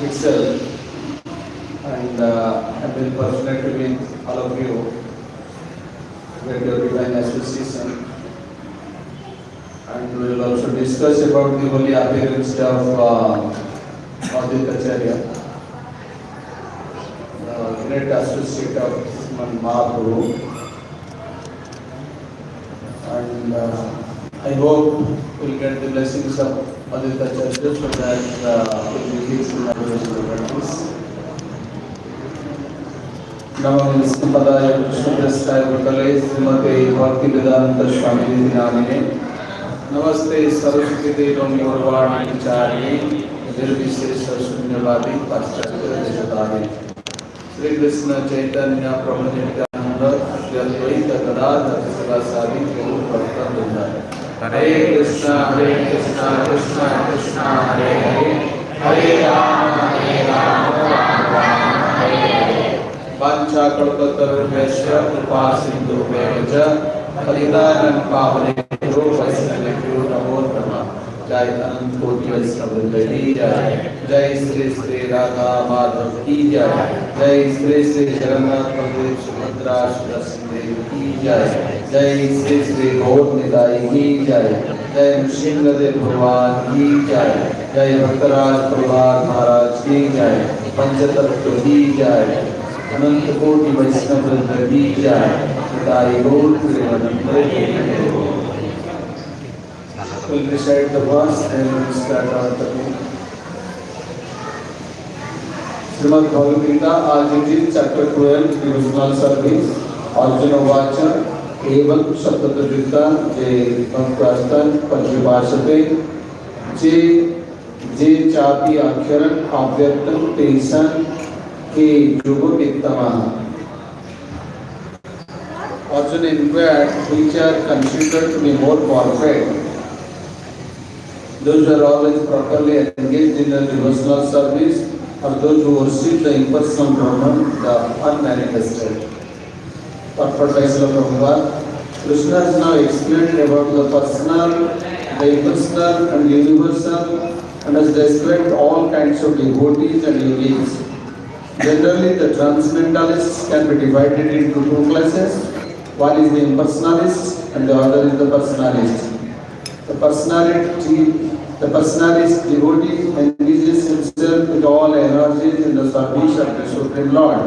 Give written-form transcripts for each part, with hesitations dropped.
itself, and I've been fortunate to meet all of you with your divine association, and we will also discuss about the holy appearance of Advaita, the great associate of Sriman Mahaprabhu, and I hope we'll get the blessings of Advaita so that we'll be in our practice. Namo Padaya Krishna Chaitanya Swami Bhaktivedanta Swami Namine Namaste Saraswati Devi Gurvani Vichari Nirvishesha Shunyavadi Paschatya Deshadari Sri Krishna Chaitanya Prabhu Nityananda Advaita Gadadhar Sarasadi Guru Bhakta Vrinda Hare Krishna Krishna Krishna Hare Hare Hare Rama Rama Rama Hare Hare Panchakalpatarubhyasya Upasindubhyaja Palitanam Pavanebhyo Vaisnavibhyo Namo Namah Jai Anant Koti Vaisnavrinda Ki Jai Jai Sri Sri Radha Madhav Ki Jai Jai Sri Sri Jagannath Mandir Subhadra Sindhu Ki Jai Jai Sri Sri Gaur Nidai Ki Jai Jai Nrsimhadev Bhagwan Ki Jai Jai Bhaktaraj Prahlad Maharaj Ki Jai Panchatattva Ki Jai अनंत कोटि वैष्णव वृंद की जय निताई गौर Premanand We'll recite the verse and we'll start our talking. Srimad Bhagavad Gita, Ajit chapter 12, devotional service. Arjuna Vacha, Evam Saptatadrita, Je Bhaktastan, Panchivasate, Je Chapi Akhyaran, Avyaktam, Tesan, Arjuna inquired which are considered to be more perfect. Those who are always properly engaged in the devotional service, or those who worship the impersonal Brahman, the unmanifested. Purport by Srila Prabhupada, Krishna has now explained about the personal, the impersonal and universal, and has described all kinds of devotees and yogis. Generally, the transcendentalists can be divided into two classes. One is the impersonalist and the other is the personalist. The personalist devotee engages himself with all energies in the service of the Supreme Lord.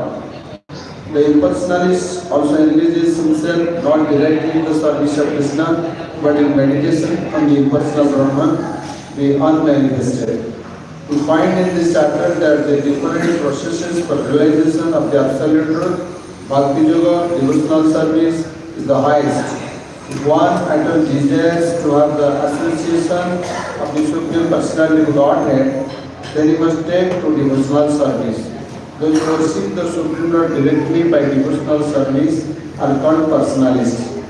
The impersonalist also engages himself not directly in the service of Krishna, but in meditation on the impersonal Brahman, the unmanifested. We find in this chapter that the different processes for realization of the absolute truth, Bhakti Yoga, devotional service is the highest. If one atom desires to have the association of the Supreme Personality of Godhead, then he must take to devotional service. Those who worship the Supreme Lord directly by devotional service are called personalists.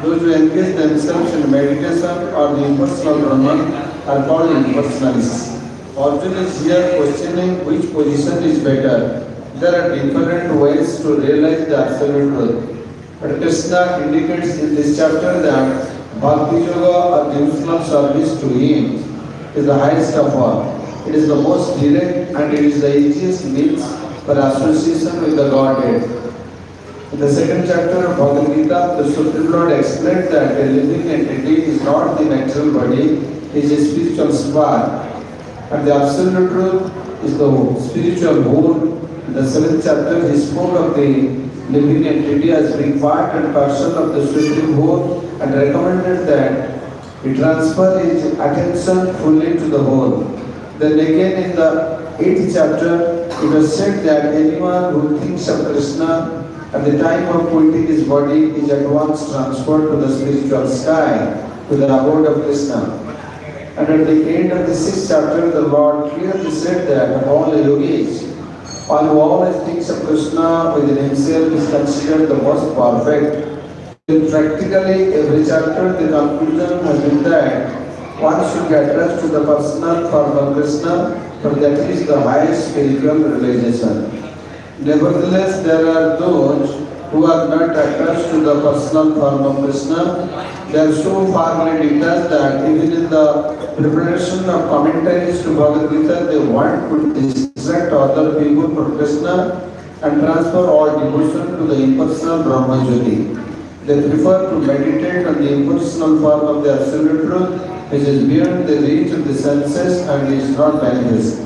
Those who engage themselves in meditation or the impersonal Brahman are called impersonalists. Arjuna is here questioning which position is better. There are different ways to realize the absolute truth. But Krishna indicates in this chapter that Bhakti Yoga or devotional service to him is the highest of all. It is the most direct and it is the easiest means for association with the Godhead. In the second chapter of Bhagavad Gita, the Supreme Lord explained that a living entity is not the natural body, it is a spiritual spark. And the absolute truth is the spiritual whole. In the 7th chapter, he spoke of the living entity as being part and parcel of the Supreme whole and recommended that he transfer his attention fully to the whole. Then again in the 8th chapter, it was said that anyone who thinks of Krishna at the time of quitting his body is at once transferred to the spiritual sky, to the abode of Krishna. And at the end of the 6th chapter, the Lord clearly said that all the yogis, one who always thinks of Krishna within himself is considered the most perfect. In practically every chapter, the conclusion has been that one should get attached to the personal form of Krishna, for that is the highest spiritual realization. Nevertheless, there are those who are not attached to the personal form of Krishna. They are so far detached that even in the preparation of commentaries to Bhagavad Gita, they want to distract other people from Krishna and transfer all devotion to the impersonal Brahma Jyoti. They prefer to meditate on the impersonal form of the Absolute Truth, which is beyond the reach of the senses and is not manifest.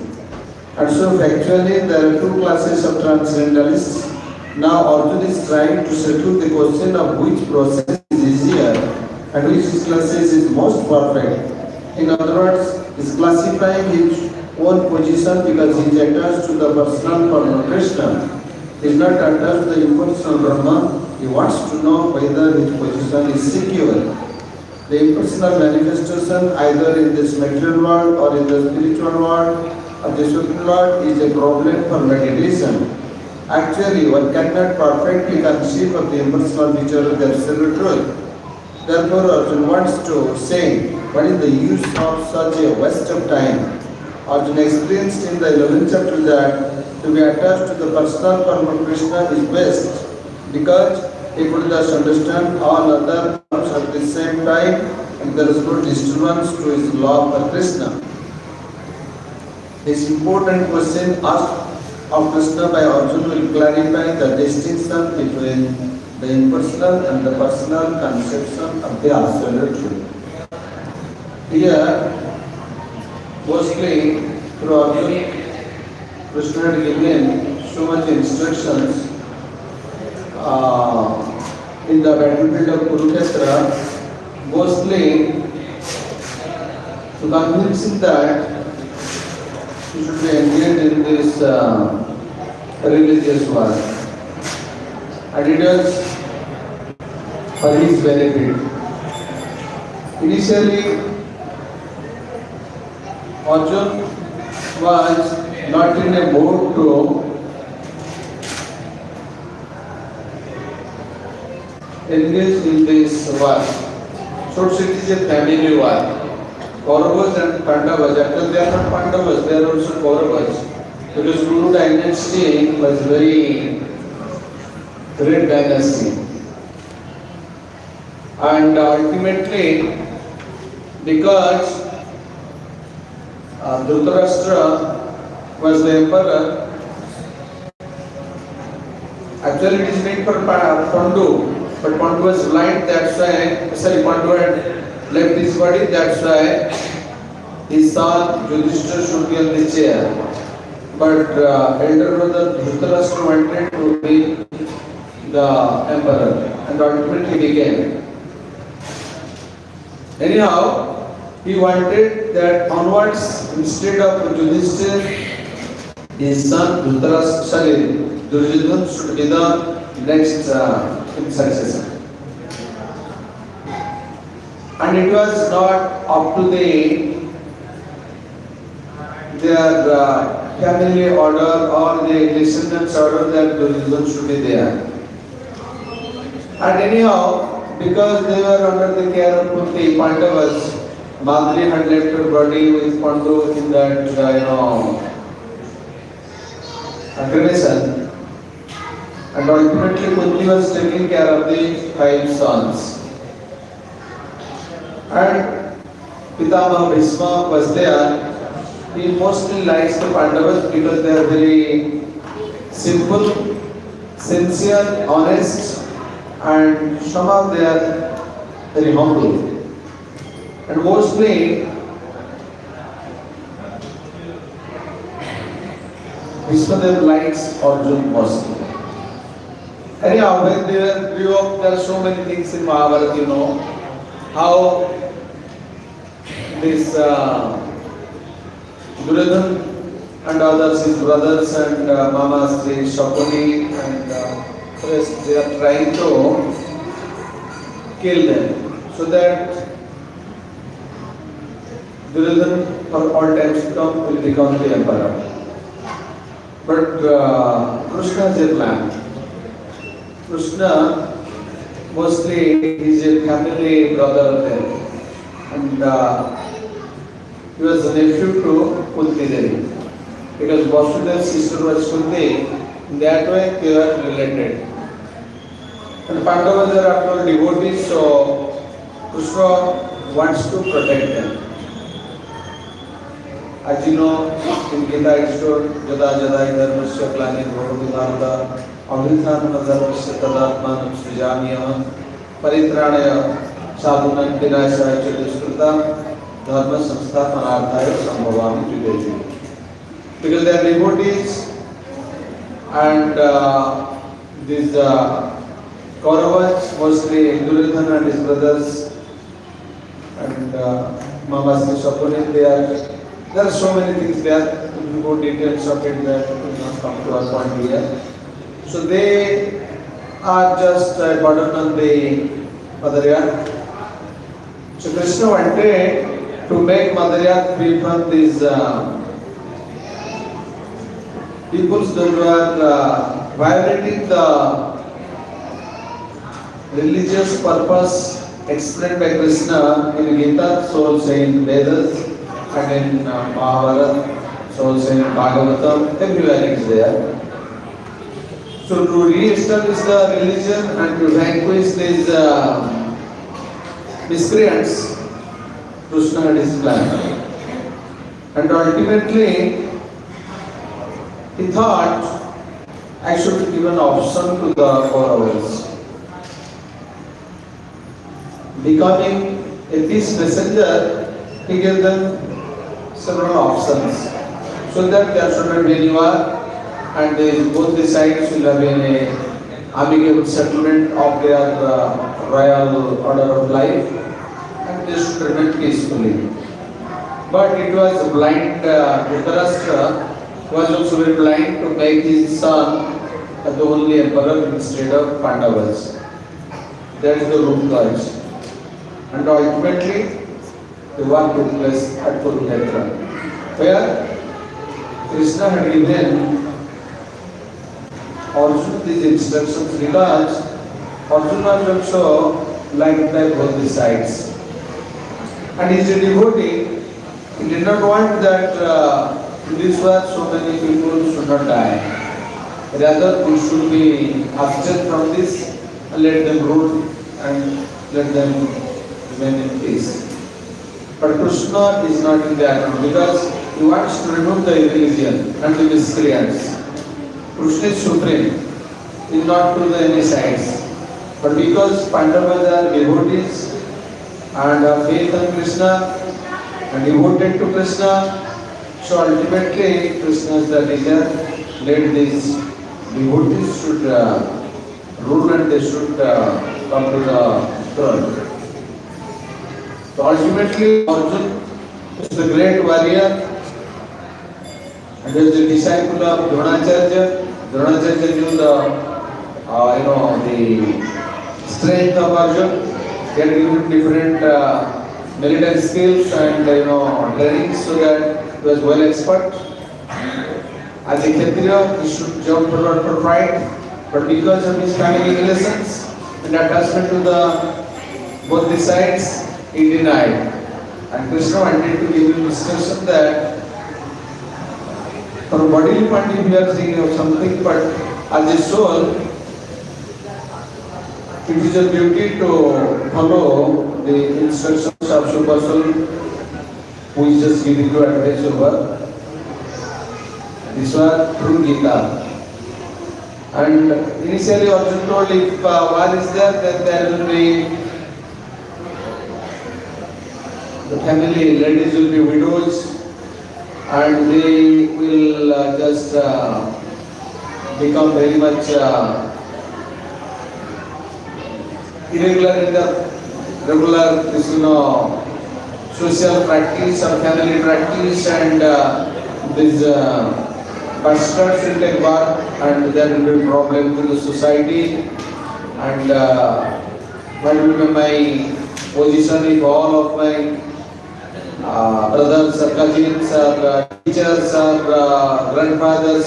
And so factually, there are two classes of transcendentalists. Now Arjuna is trying to settle the question of which process is easier and which process is most perfect. In other words, he is classifying his own position because he is attached to the personal form of Krishna. He is not attached to the impersonal Brahma. He wants to know whether his position is secure. The impersonal manifestation either in this material world or in the spiritual world of the Supreme Lord is a problem for meditation. Actually, one cannot perfectly conceive of the impersonal nature of the Absolute Truth. Therefore, Arjuna wants to say, what is the use of such a waste of time? Arjuna experienced in the 11th chapter that to be attached to the personal form of Krishna is best because he could just understand all other forms at the same time and there is no disturbance to his love for Krishna. This important question asked of Krishna by Arjuna will clarify the distinction between the impersonal and the personal conception of the Absolute Truth. Here, mostly through Arjuna, Krishna had given so much instructions in the battlefield of Kurukshetra, mostly to convince him that he should be engaged in this religious war. And it was for his benefit. Initially, Arjuna was not in a mood to engage in this war. So it is a family war. Kauravas and Pandavas, actually they are not Pandavas, they are also Kauravas. Because Kuru dynasty was very great dynasty. And ultimately, because Dhritarashtra was the emperor, actually it is made for Pandu, but Pandu was blind, that's why, Pandu had left his body, that's why his son Yudhishthira should be on the chair. But elder brother Dhritarashtra wanted to be the emperor and ultimately became. Anyhow, he wanted that onwards, instead of Yudhishthira, his son Dhritarashtra, Duryodhana should be the next successor. And it was not up to their family order or the descendants order that Duryodhana should be there. And anyhow, because they were under the care of Kunti, Pandavas, Madhuri had left her body with Pandu in that, cremation. And ultimately Kunti was taking care of the 5 sons. And Pitamaha Bhisma was there. He mostly likes the Pandavas because they are very simple, sincere, honest, and somehow they are very humble. And mostly Vishwadev likes Arjuna mostly. Anyhow, when they grew up, there are so many things in Mahabharata, how this Duryodhana and others, his brothers and mamas, the Shakuni and rest, they are trying to kill them so that Duryodhana for all times to come will become the emperor. But Krishna is a plan. Krishna mostly is a family brother of them. And he was a nephew to Kunti Devi. Because Vasudev's sister was Kunti, in that way they were related. And Pandavas are after all devotees, so Krishna wants to protect them. As you know, in Gita it is told, Jada Jada Dharmasya Klani Bhagavatarada Amrithanam Dharmasya Tadatmanam Srijamiyam Paritranaya Sadhunam Vinashaya Chatuskrita Dharma Samsthapanarthaya Sambhavami Jiveti. Because they are devotees and these Kauravas, mostly Duryodhana and his brothers and Mamas Shapunin, there are so many things there. If you go details of it, that will not come to our point here. So they are just a burden on the Mother. So Krishna wanted to make Mother free from these peoples that were violating the religious purpose explained by Krishna in Gita, so also in Vedas and in Mahabharata, so also in Bhagavatam, everywhere it is there. So to re-establish the religion and to vanquish these miscreants, Krishna had his plan. And ultimately, he thought, I should give an option to the Kauravas. Becoming a peace messenger, he gave them several options, so that there should not be any war, and both the sides will have an amicable settlement of their royal order of life, and they should remain peacefully. But it was blind Dhritarashtra was also very blind to make his son the only emperor instead of Pandavas. That is the root cause. And ultimately, the war took place at Kurukshetra, where Krishna had given Arjuna these instructions because Arjuna was also liked by both the sides. And he is a devotee. He did not want that in this world so many people should not die. Rather, we should be absent from this and let them rule and let them remain in peace. But Krishna is not in that because he wants to remove the religion and the miscreants. Krishna is supreme, he is not to the any sides. But because Pandavas are devotees and have faith in Krishna and devoted to Krishna, so ultimately Krishna is the leader. Let these devotees should rule and they should come to the throne. So ultimately, Arjuna is the great warrior and is the disciple of Dronacharya. Dronacharya knew the strength of Arjuna. He had given different military skills and training, so that he was well expert. As a Kshatriya, he should jump forward for fight, but because of his family relations and attachment to both the sides, he denied. And Krishna wanted to give him instruction that for bodily point of view you are thinking of something, but as a soul, it is a duty to follow the instructions of Super Soul, who is just giving you advice over. This was through Gita. And initially Arjuna told if war is there, then there will be the family, ladies will be widows and they will just become very much irregular in the regular social practice or family practice, and these bastards will take part and there will be problem to the society. And what will be my position if all of my brothers or cousins or teachers or grandfathers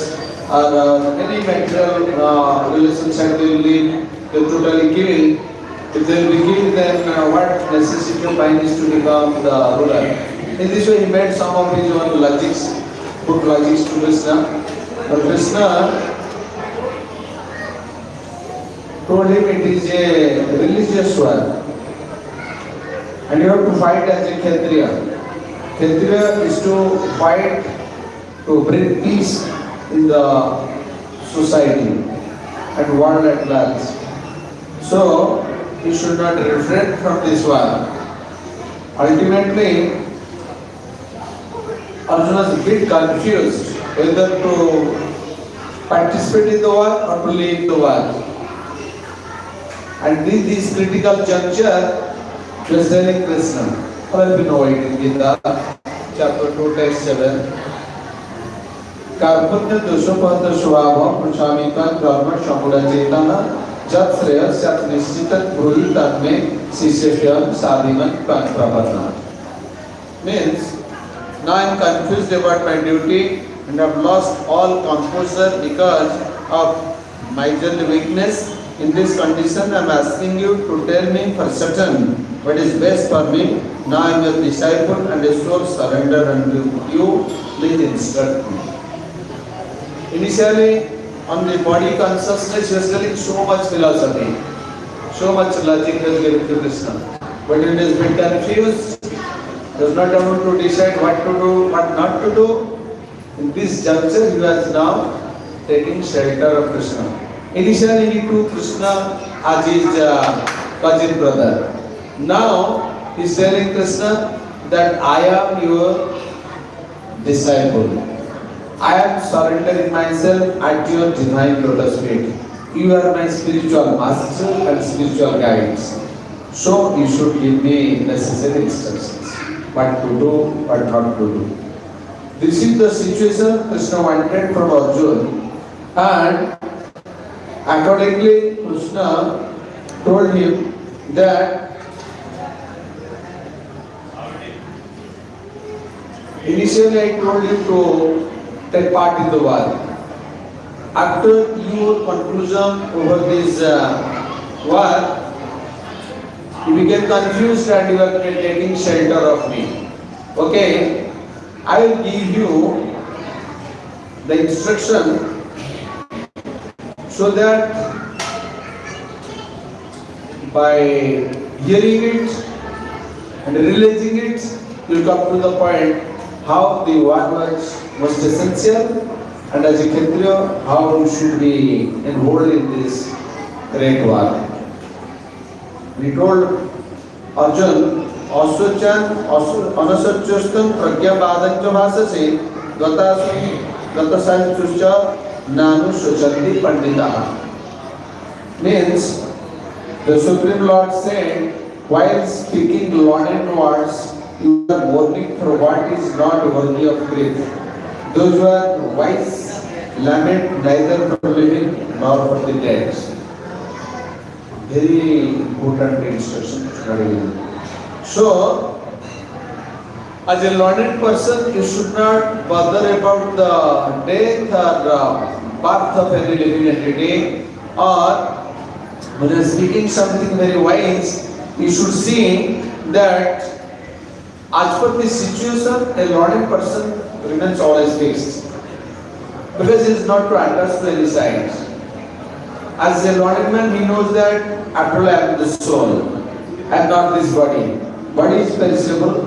or any material relationship will leave, they totally killed. If they will be killed, then what necessity of mine is to become the ruler? In this way, he made some of his own logics, put logics to Krishna. But Krishna told him it is a religious war and you have to fight as a Kshatriya. Kshatriya is to fight to bring peace in the society and world at large. So he should not refrain from this war. Ultimately, Arjuna is a bit confused whether to participate in the war or to leave the war. And in this critical juncture, he was telling Krishna, all we know it in Gita, chapter 2, text 7. Karpunya dosopata svabha prachamita dharma shamura chetana jat sreya sat nishchitat bhuri tatme sishyasya sadhiman prapadna. Means, now I am confused about my duty and have lost all composure because of miserly weakness. In this condition, I am asking you to tell me for certain what is best for me. Now I am your disciple and a soul surrender unto you. Please instruct me. Initially, on the body consciousness, he was telling so much philosophy, so much logic was given to Krishna. But he was a bit confused, was not able to decide what to do, what not to do. In this juncture, he was now taking shelter of Krishna. Initially, he took Krishna as his cousin brother. Now, he is telling Krishna that I am your disciple. I am surrendering myself at your divine lotus feet. You are my spiritual master and spiritual guides. So you should give me necessary instructions. What to do, what not to do. This is the situation Krishna wanted from Arjuna. And accordingly, Krishna told him that initially I told you to take part in the war. After your conclusion over this war, you became confused and you are taking shelter of me. Okay, I will give you the instruction so that by hearing it and realizing it, you come to the point how the war was most essential, and as a Kshatriya, how you should be involved in this great war. We told Arjuna, Asochan, Anasachostam, Pragya Badancha Vasase, Gatasanchuscha, Nanu Sochandi Panditaha. Means, the Supreme Lord said, while speaking lauded words, you are mourning for what is not worthy of grief. Those who are wise lament neither for living nor for the dead. Very important instruction. So, as a learned person, you should not bother about the death or birth of any living entity, or when you are speaking something very wise, you should see that as per the situation, a learned person remains always fixed, because he is not to understand any side. As a learned man, he knows that after all I am the soul and not this body. Body is perishable,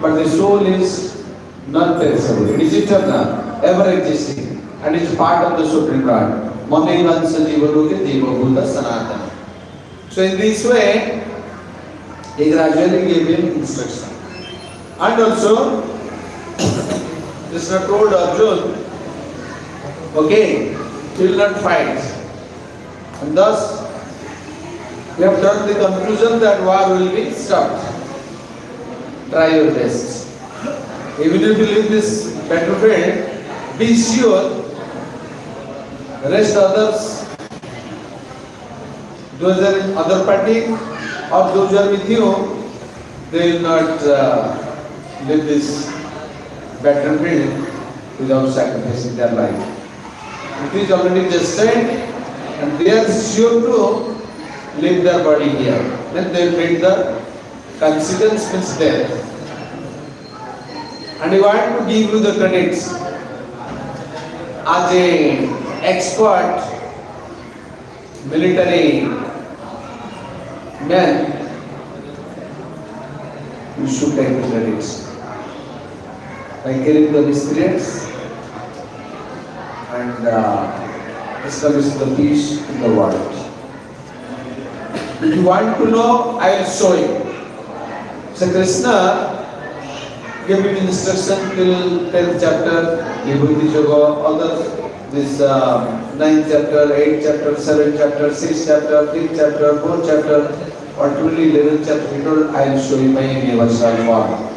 but the soul is not perishable. It is eternal, ever existing, and it is part of the Supreme Lord. Manivansa Jivaruke Jivabhuta Sanatana. So in this way, he gradually gave him instruction. And also, Krishna told Arjuna, okay, you will not fight. And thus, we have done the conclusion that war will be stopped. Try your best. Even if you leave this battlefield, be sure, rest others, those are in other party, or those who are with you, they will not leave this battlefield without sacrificing their life. It is already destined, and they are sure to leave their body here. Then they will meet the consequence, means death. And I want to give you the credits as a expert military men, you should take the credits. By killing the miscreants and establish the peace in the world. If you want to know, I will show you. So Krishna gave me instruction till 10th chapter, Vibhuti Yoga, others, this 9th chapter, 8th chapter, 7th chapter, 6th chapter, 5th chapter, 4th chapter, or truly 11th chapter, he told, I will show you my universal form.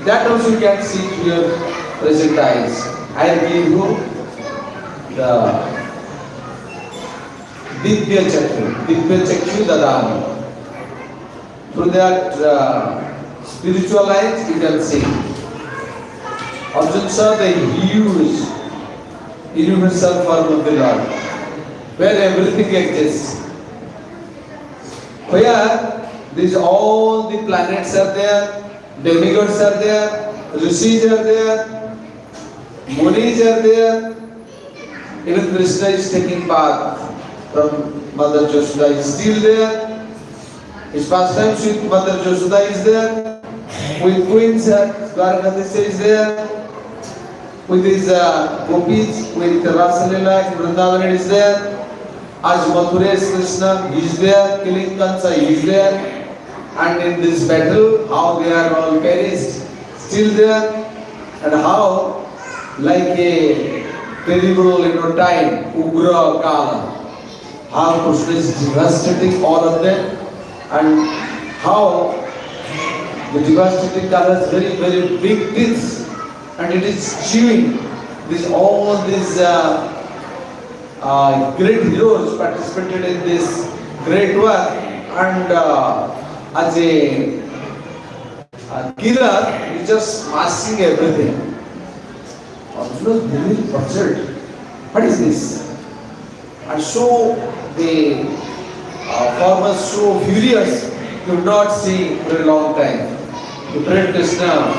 That also you can see to your present eyes. I will give you the Divya Chakyu Dadami. Through that spiritual light you can see. Arjuna saw the huge universal form of the Lord, where everything exists. Where these all the planets are there, demigods are there, rishis are there, munis are there. Even Krishna is taking bath from Mother Josuda is still there. His pastimes with Mother Josuda is there. With Queens, Dwarkadesha is there. With his gopis, with Rasalila, Vrindavan is there. As Mathuresh Krishna, he is there. Killing Kansa, he is there. And in this battle, how they are all perished, still there. And how, like a terrible time, Ugra Kala, how Krishna is devastating all of them, and how the devastating Kala has very, very big teeth, and it is chewing all these great heroes participated in this great work, and as a killer, he is just smashing everything. Arjuna was very puzzled. What is this? And so the farmers so furious, could not see for a long time. He prayed Krishna,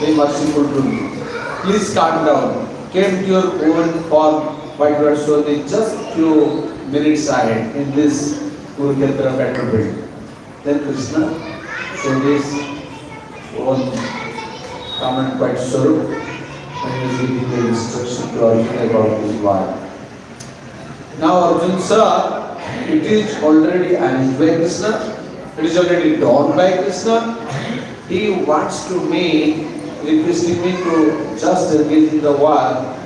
be merciful to me. Please calm down. Came to your own form, but you are shown in just few minutes ahead in this Kurukshetra battlefield. Then Krishna showed his own common quite Swarup, and he was giving the instruction to Arjuna about his war. Now Arjuna saw it is already arranged by Krishna, it is already done by Krishna. He wants to me, requesting me to just engage in the war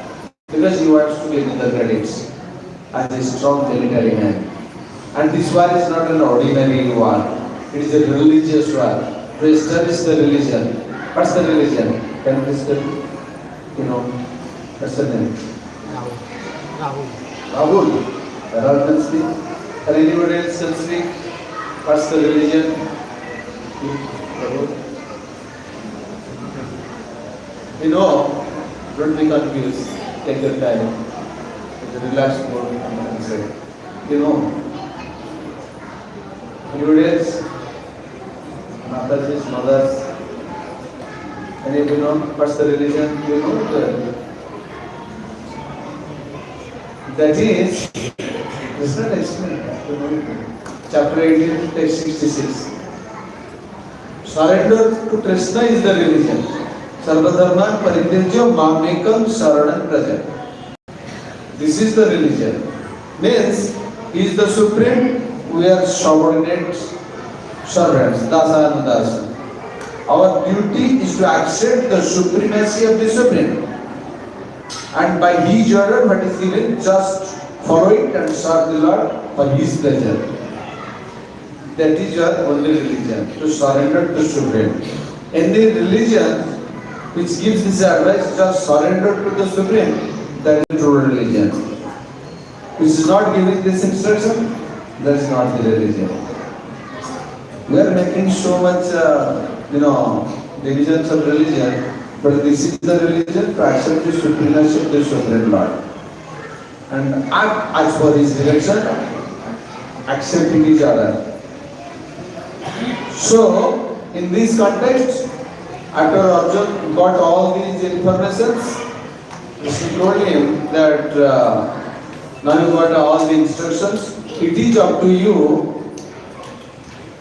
because he wants to get the credits as a strong military man. And this war is not an ordinary war, it is a religious war. To establish the religion. What's the religion? Can you please tell me? You know, what's the name? Rahul. Rahul can speak. Or anybody else can speak? What's the religion? Rahul. You know, don't be confused. Take your time. Relax mode and say. You know. Anybody else? Mataji's, mothers. Anybody know what's the religion? You know that is, it's not explained. Chapter 18, text 66. Surrender to Krishna is the religion. Sarvadharman parityajya mamekam saranam praja. This is the religion. Means, he is the supreme, we are subordinate servants, dasa and dasa. Our duty is to accept the supremacy of the Supreme. And by His order, what is given, just follow it and serve the Lord for His pleasure. That is your only religion, to surrender to the Supreme. In the religion which gives this advice, just surrender to the Supreme, that is true religion. Which is not giving this instruction, that is not the religion. We are making so much divisions of religion, but this is the religion to accept the supremacy of the Supreme Lord. And act as per His direction, accepting His order. So, in this context, after Arjuna got all these informations, Krishna told him that Now you got all the instructions. It is up to you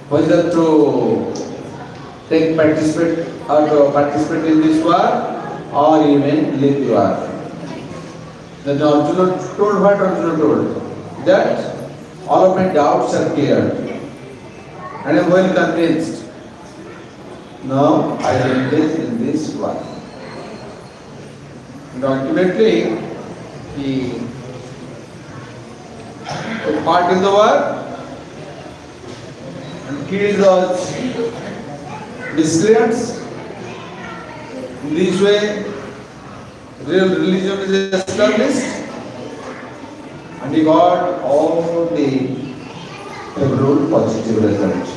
whether to participate in this war or you may leave the war. Then Arjuna told what Arjuna told? That all of my doubts are cleared and I am well convinced. Now I will engage in this war. And ultimately he took part in the war and killed those miscreants. In this way, real religion is established and he got all the favorable positive results,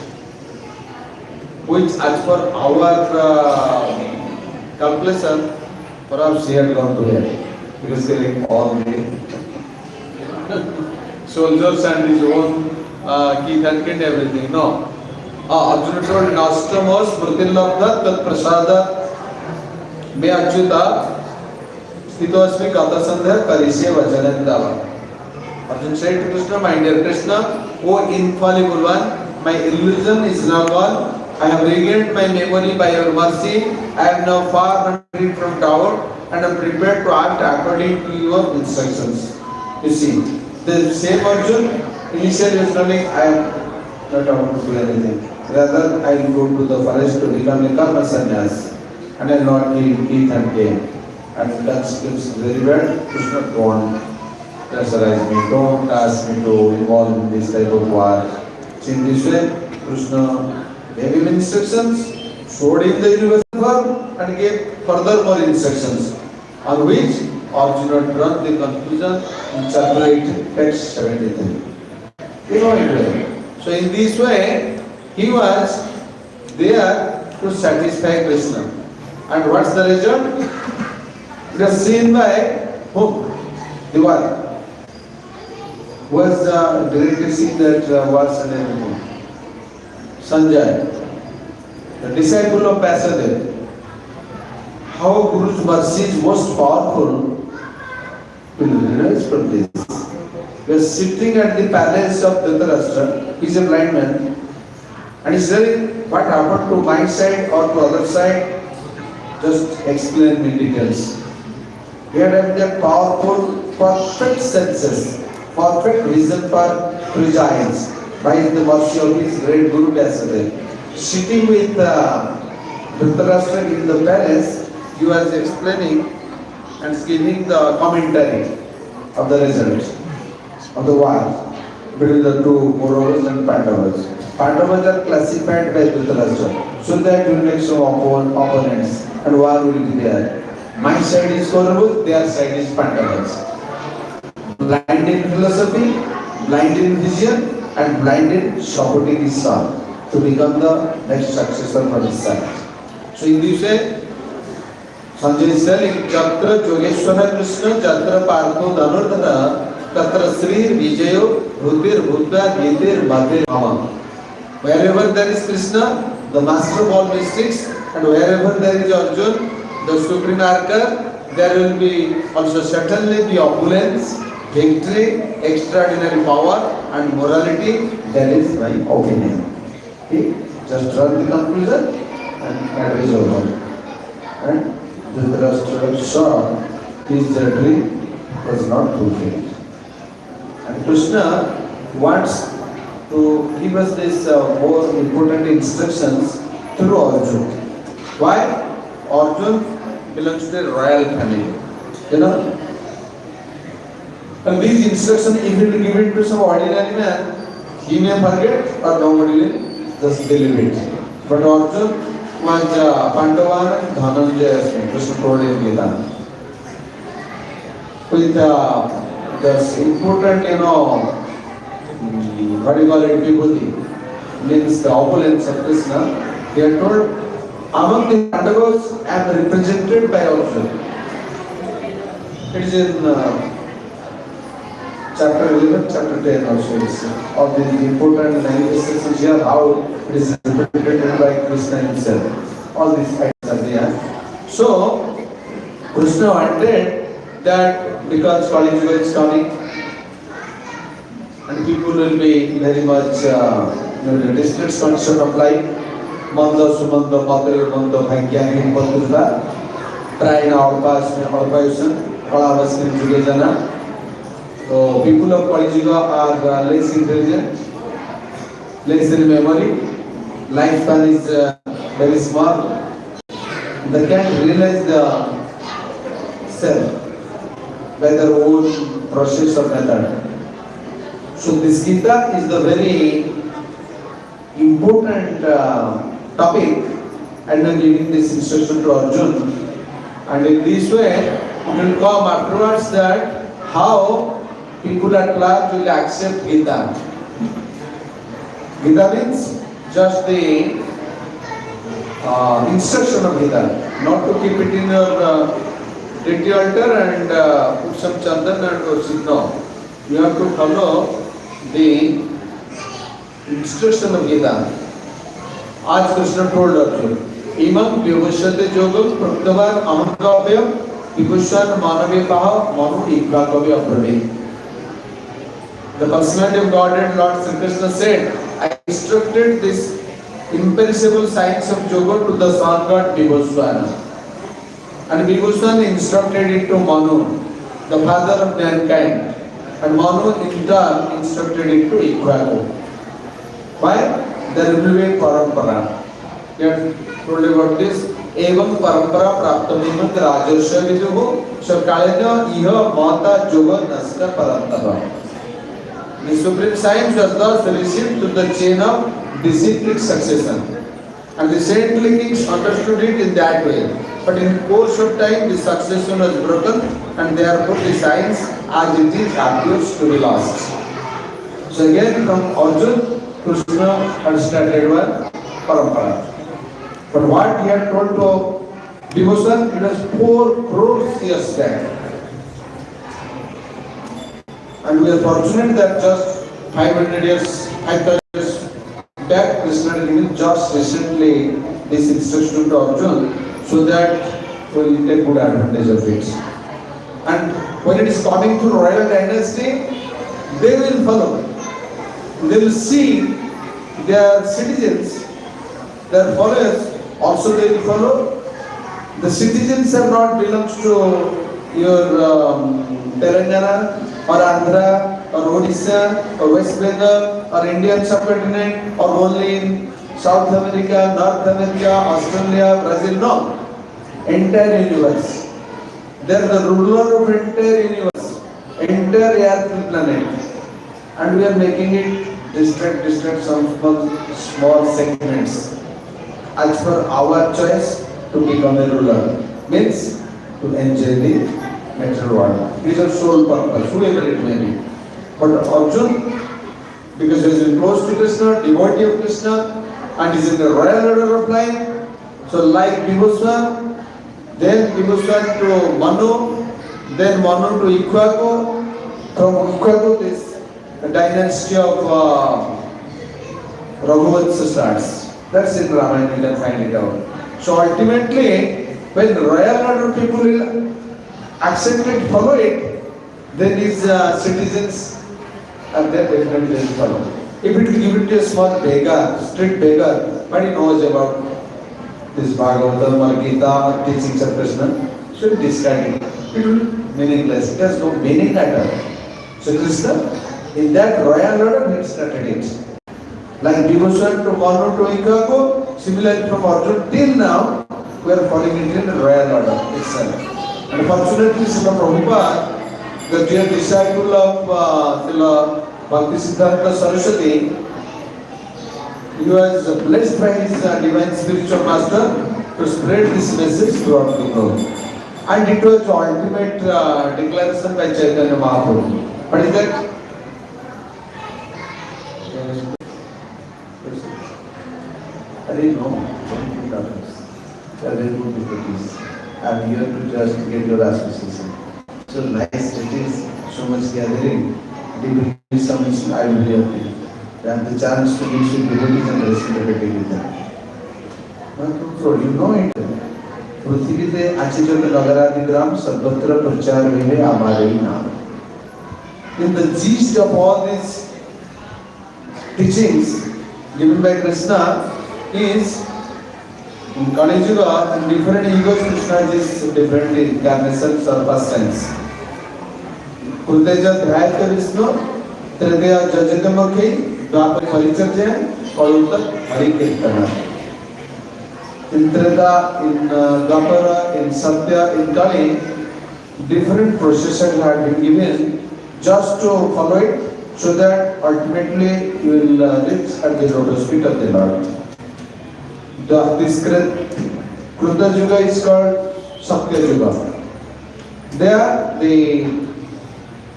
which as per our calculation, perhaps he had gone to hell because killing all the soldiers and his own kith and kin, everything. No. Arjuna told, Nastamos Mritilabdha Tat Prasada Me Achyuta Sthitosmi Katasandha Karisya Vajanandava. Arjuna said to Krishna, my dear Krishna, O infallible one, my illusion is now gone. I have regained my memory by your mercy. I am now far free from doubt and am prepared to act according to your instructions. You see, the same Arjuna initially was telling, I am not able to do anything. Rather, I will go to the forest to become a karma sannyas and I will not eat and gain. And that seems very bad. Krishna, don't pressurize me, don't ask me to involve in this type of war. So in this way, Krishna gave him instructions, showed him the universal form and gave further more instructions, on which Arjuna drawn the conclusion in chapter 8, text 73. You know it well. So in this way, he was there to satisfy Krishna. And what's the result? It was seen by whom? The one who was directly seen that was and everything. Sanjay, the disciple of Vasudev. How Guru's mercy is most powerful, we will realize from this. We are sitting at the palace of Dhritarashtra. He is a blind man. And he is saying, what happened to my side or to other side? Just explain me details. We had the powerful, perfect senses, perfect vision for prescience by the mercy of his great Guru Vasudev. Sitting with Dhritarashtra in the palace, he was explaining and giving the commentary of the results of the war between the two Kauravas and Pandavas. Pandavas are classified by Dhritarashtra so that you make some opponents and war will be there. My side is Kauravas, their side is Pandavas. Blind in philosophy, blind in vision, and blind in supporting his son to become the next successor for his side. So in this way, Sanjay is telling, Jatra Yogeshwara Krishna, Jatra Partho Dhanurdhara, Tatra Sri Vijayo, Bhutir Bhuta, Gitir, Bhatir Mama. Wherever there is Krishna, the master of all mystics, and wherever there is Arjuna, the supreme archer, there will be also certainly the opulence, victory, extraordinary power, and morality. That is my opinion. Okay? Just draw the conclusion, and that is over. And Dhritarashtra saw his dream was not fulfilled. And Krishna wants to give us this more important instructions through Arjuna. Why? Arjuna belongs to a royal family. You know? And these instructions, if you give it to some ordinary man, he may forget or nobody will just believe it. But Arjuna was Pandavan and Dhananjaya, Krishna told in Gita. With this important, what do you call it, vibhuti, means the opulence of Krishna, they are told, among the Pandavas, I am represented by Arjuna. It is in chapter 11, chapter 10 also is of the important manifestations here, how it is represented by Krishna himself. All these items are there. So, Krishna wanted that because Kali Yuga is coming, and people will be very much the distress condition of life. Manda sumanda madre manda bhagyani bandhuta try na avas mein avayusan kalavas mein juge jana. So people of Kali Yuga are less intelligent, less in memory, lifespan is very small. They can't realize the self by their own process or method. So this Gita is the very important topic, and then giving this instruction to Arjun. And in this way, it will come afterwards that how people at large will accept Gita. Gita means just the instruction of Gita, not to keep it in your deity altar and put some chandan and worship. No, you have to follow the instruction of Gita. As Krishna told Arjuna, Imam Vyavashyate Yogam Praktavan Ahankavya Vibhushan Manavikaha Manu Ikakavya Prabhi. The personality of Godhead, Lord Sri Krishna said, I instructed this imperishable science of yoga to the sun god Vibhushan. And Vibhushan instructed it to Manu, the father of mankind. And Manu in turn instructed it to Ikshvaku. Why? There will be a parampara. You have told about this. Evam parampara praptamimam rajarsha viduhu shakalena iha mata yoga nasta parantava. The supreme science was thus received to the chain of disciplic succession. And the saintly kings understood it in that way. But in course of time, the succession was broken, and therefore the science as it is appears to be lost. So again from Arjuna, Krishna had started one parampara. But what he had told to Vibhushan, it was 4 crores years back. And we are fortunate that just 500 years, 5,000 years back, Krishna had given just recently this instruction to Arjuna, so that we will take good advantage of it. And when it is coming to royal dynasty, they will follow. They will see their citizens, their followers, also they will follow. The citizens have not belonged to your Telangana or Andhra or Odisha or West Bengal or Indian subcontinent or only in South America, North America, Australia, Brazil. No. Entire universe. They are the ruler of entire universe, entire earthly planet. And we are making it distract some small segments as per our choice to become a ruler. Means to enjoy the natural world. It is a sole purpose, whoever it may be. But Arjuna, because he is close to Krishna, devotee of Krishna, and is in the royal order of life, so like Vibhushan, then Vibhushan to Manu, then Manu to Ikshvaku, from Ikshvaku this dynasty of Raghuvansa starts. That's in Ramayana, you can find it out. So ultimately, when royal order people will accept it, follow it, then his citizens are there, definitely they will follow. If it will give it to a small beggar, street beggar, but he knows about this Bhagavatam or Gita teachings of Krishna, should discard it. It will be meaningless. It has no meaning at all. So Krishna, in that royal order, he started it. Like Vibhushan to Manu to Ikshvaku, similarly from Arjuna till now, we are following it in the royal order itself. And fortunately, Srila Prabhupada, the dear disciple of Srila Bhaktisiddhanta Saraswati, he was blessed by his divine spiritual master to spread this message throughout the globe. And it was the ultimate declaration by Chaitanya Mahaprabhu. What is that? I didn't know. They are very good devotees. I am here to just get your association. So nice it is, so much gathering. Devotees, some I will be happy. And the chance to meet with devotees and reciprocate with them. So you know it. पृथ्वीते आचिजन नगरादिग्राम सर्वत्र प्रचार हुए हमारे ही नाम. In the gist of all these teachings given by Krishna is in Kali Yuga, in different yugas, Krishna is different incarnations or pastimes. Kurteja Dhyayata Vishnu, Tridya Jajatamokhi, Dwapar Paricharya, Kalutta Hari Kirtana. In Trida, in Dwapara, in Satya, in Kali, different processions have been given just to follow it, so that ultimately you will live at the lotus feet of the Lord. This Kruta Yuga is called Satya Yuga. There the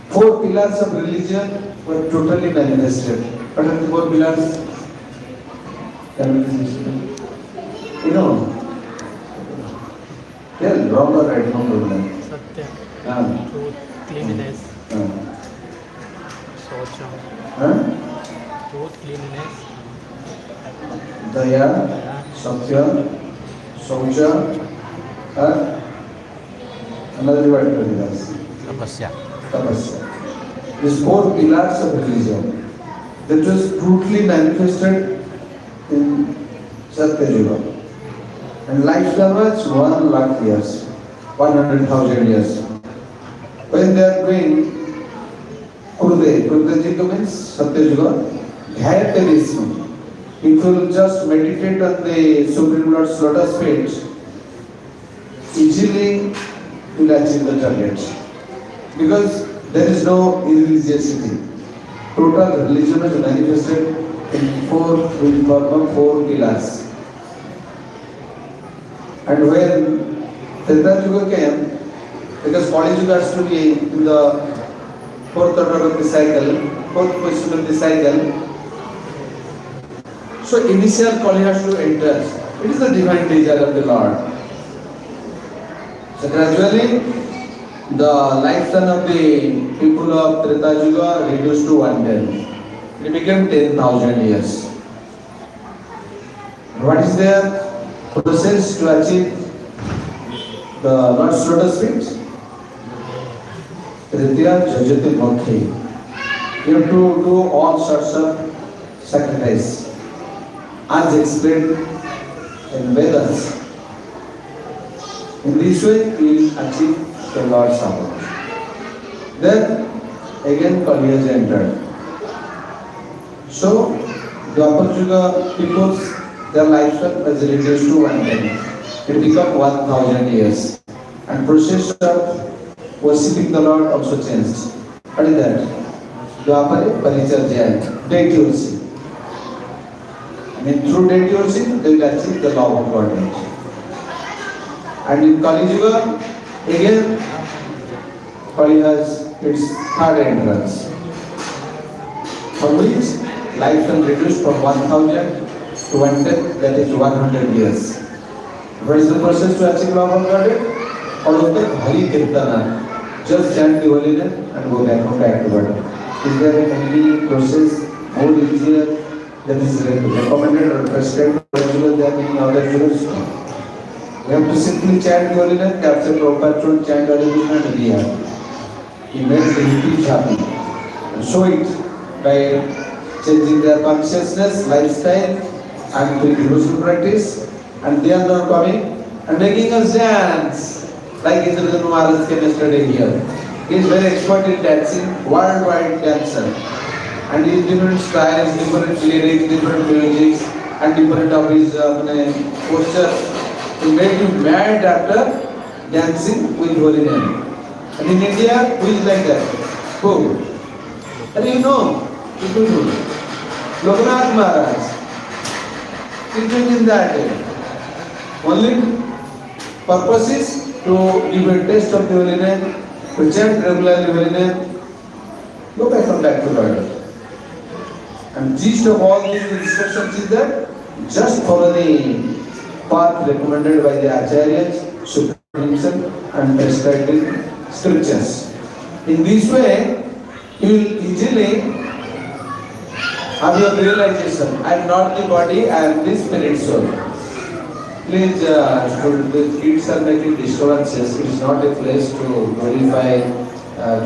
four pillars of religion were totally manifested. What are the four pillars? You know? Yeah, wrong or right? No problem. Satya, truth, cleanliness, Socham, truth, cleanliness, Daya, Satya, Saucha, another word for this. Tapasya. These four pillars of religion that was brutally manifested in Satya Yuga. And lifespan was 1 lakh years, 100,000 years. When they are doing Kurde Jiga means Satya Yuga, Dhyayata Vishnu. If you will just meditate on the Supreme Lord's lotus feet, easily you will achieve the target. Because there is no irreligiosity. Total religion is manifested in four pillars. And when Treta Yuga came, because Kali Yuga has to be in the fourth order of the cycle, fourth position of the cycle, so initial Kali has to enter. It is the divine desire of the Lord. So gradually, the lifespan of the people of Treta Yuga reduced to 110. It became 10,000 years. What is their process to achieve the Lord's lotus feet? Tridya Jajati Mokhi. You have to do all sorts of sacrifice, as explained in Vedas. In this way, we will achieve the Lord's support. Then again Kali has entered. So Dwapar Yuga people's their lifespan was reduced to 110. It became 1,000 years. And process of worshipping the Lord also changed. What is that? Dwapare Paricharya, deity worship. I mean, through deity worship, they will achieve the love of Godhead. And in Kali Yuga, again, Kali has its third entrance, for which lifespan reduced from 1,000 to 110, that is 100 years. What is the process to achieve love of Godhead? All of the Hari Kirtana. Just chant the holy name and go back to God. Is there any process more easier that is recommended or prescribed for there are many other gurus? We have to simply chant the holy name, capture Prabhupada should chant Hare Krishna and we have. He made the Hindus happy. And show it by changing their consciousness, lifestyle, and doing devotional practice. And they are now coming and making us dance. Like Indra Maharaj came yesterday here. He is very expert in dancing, worldwide dancer. And in different styles, different lyrics, different music, and different of his postures. He made you mad after dancing with holy name. And in India, who is like that? Who? And you know, people do. Lokanath Maharaj. It is in that way. Only purpose is to give a taste of the holy name, to chant regularly holy name, go back to God. And gist of all these instructions is that just follow the path recommended by the Acharyas, Supreme and prescribed in scriptures. In this way, you will easily have your realization. I am not the body, I am the spirit soul. Please, the kids are making disturbances. It is not a place to glorify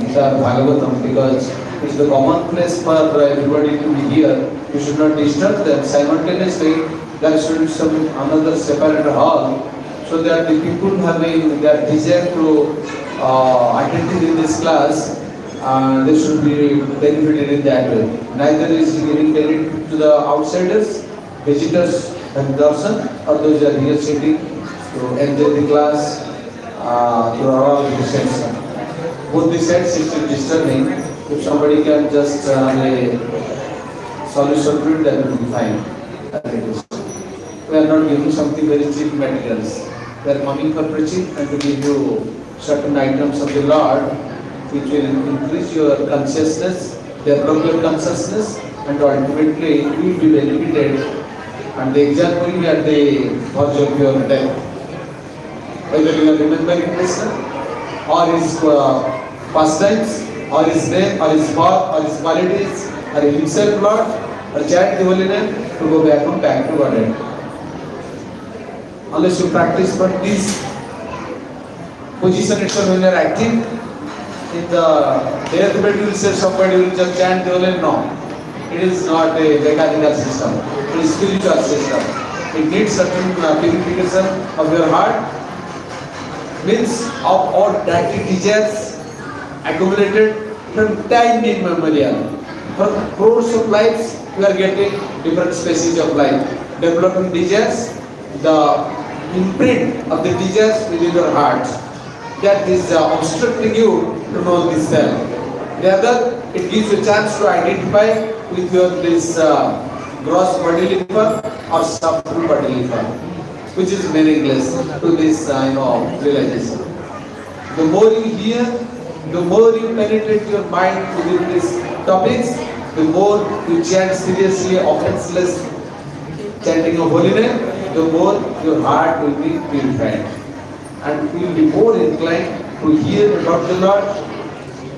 Gita or Bhagavatam because It's the common place for everybody to be here. You should not disturb them. Simultaneously, there should be some another separate hall, so that the people having their desire to attend in this class, they should be benefited in that way. Neither is giving benefit to the outsiders, visitors and darshan, or those who are here sitting to enjoy the class to all the sense. Both the sides is still disturbing. If somebody can just a solution to it, that will be fine. We are not giving something very cheap materials. We are coming for preaching and to give you certain items of the Lord, which will increase your consciousness, develop your consciousness, and ultimately you will be benefited. And the example will be at the verge of your death. Whether you are remembering Krishna, or his pastimes, or his name, or his birth, or his qualities, or himself, Lord, or chant the holy name, to go back to Godhead. Unless you practice from this position itself when you are acting, in the deathbed you will say somebody will just chant the holy name. No. It is not a mechanical system. It is a spiritual system. It needs certain purification of your heart. Means of all dirty desires accumulated from time immemorial. From crores of lives, we are getting different species of life. Developing desires, the imprint of the desires within your heart, that is obstructing you to know this self. The other, it gives you a chance to identify with your this gross bodily form or subtle bodily form, which is meaningless to this realization. The more you hear, the more you penetrate your mind within these topics, the more you chant seriously, offenseless chanting of holy name, the more your heart will be purified. And you will be more inclined to hear about the Lord,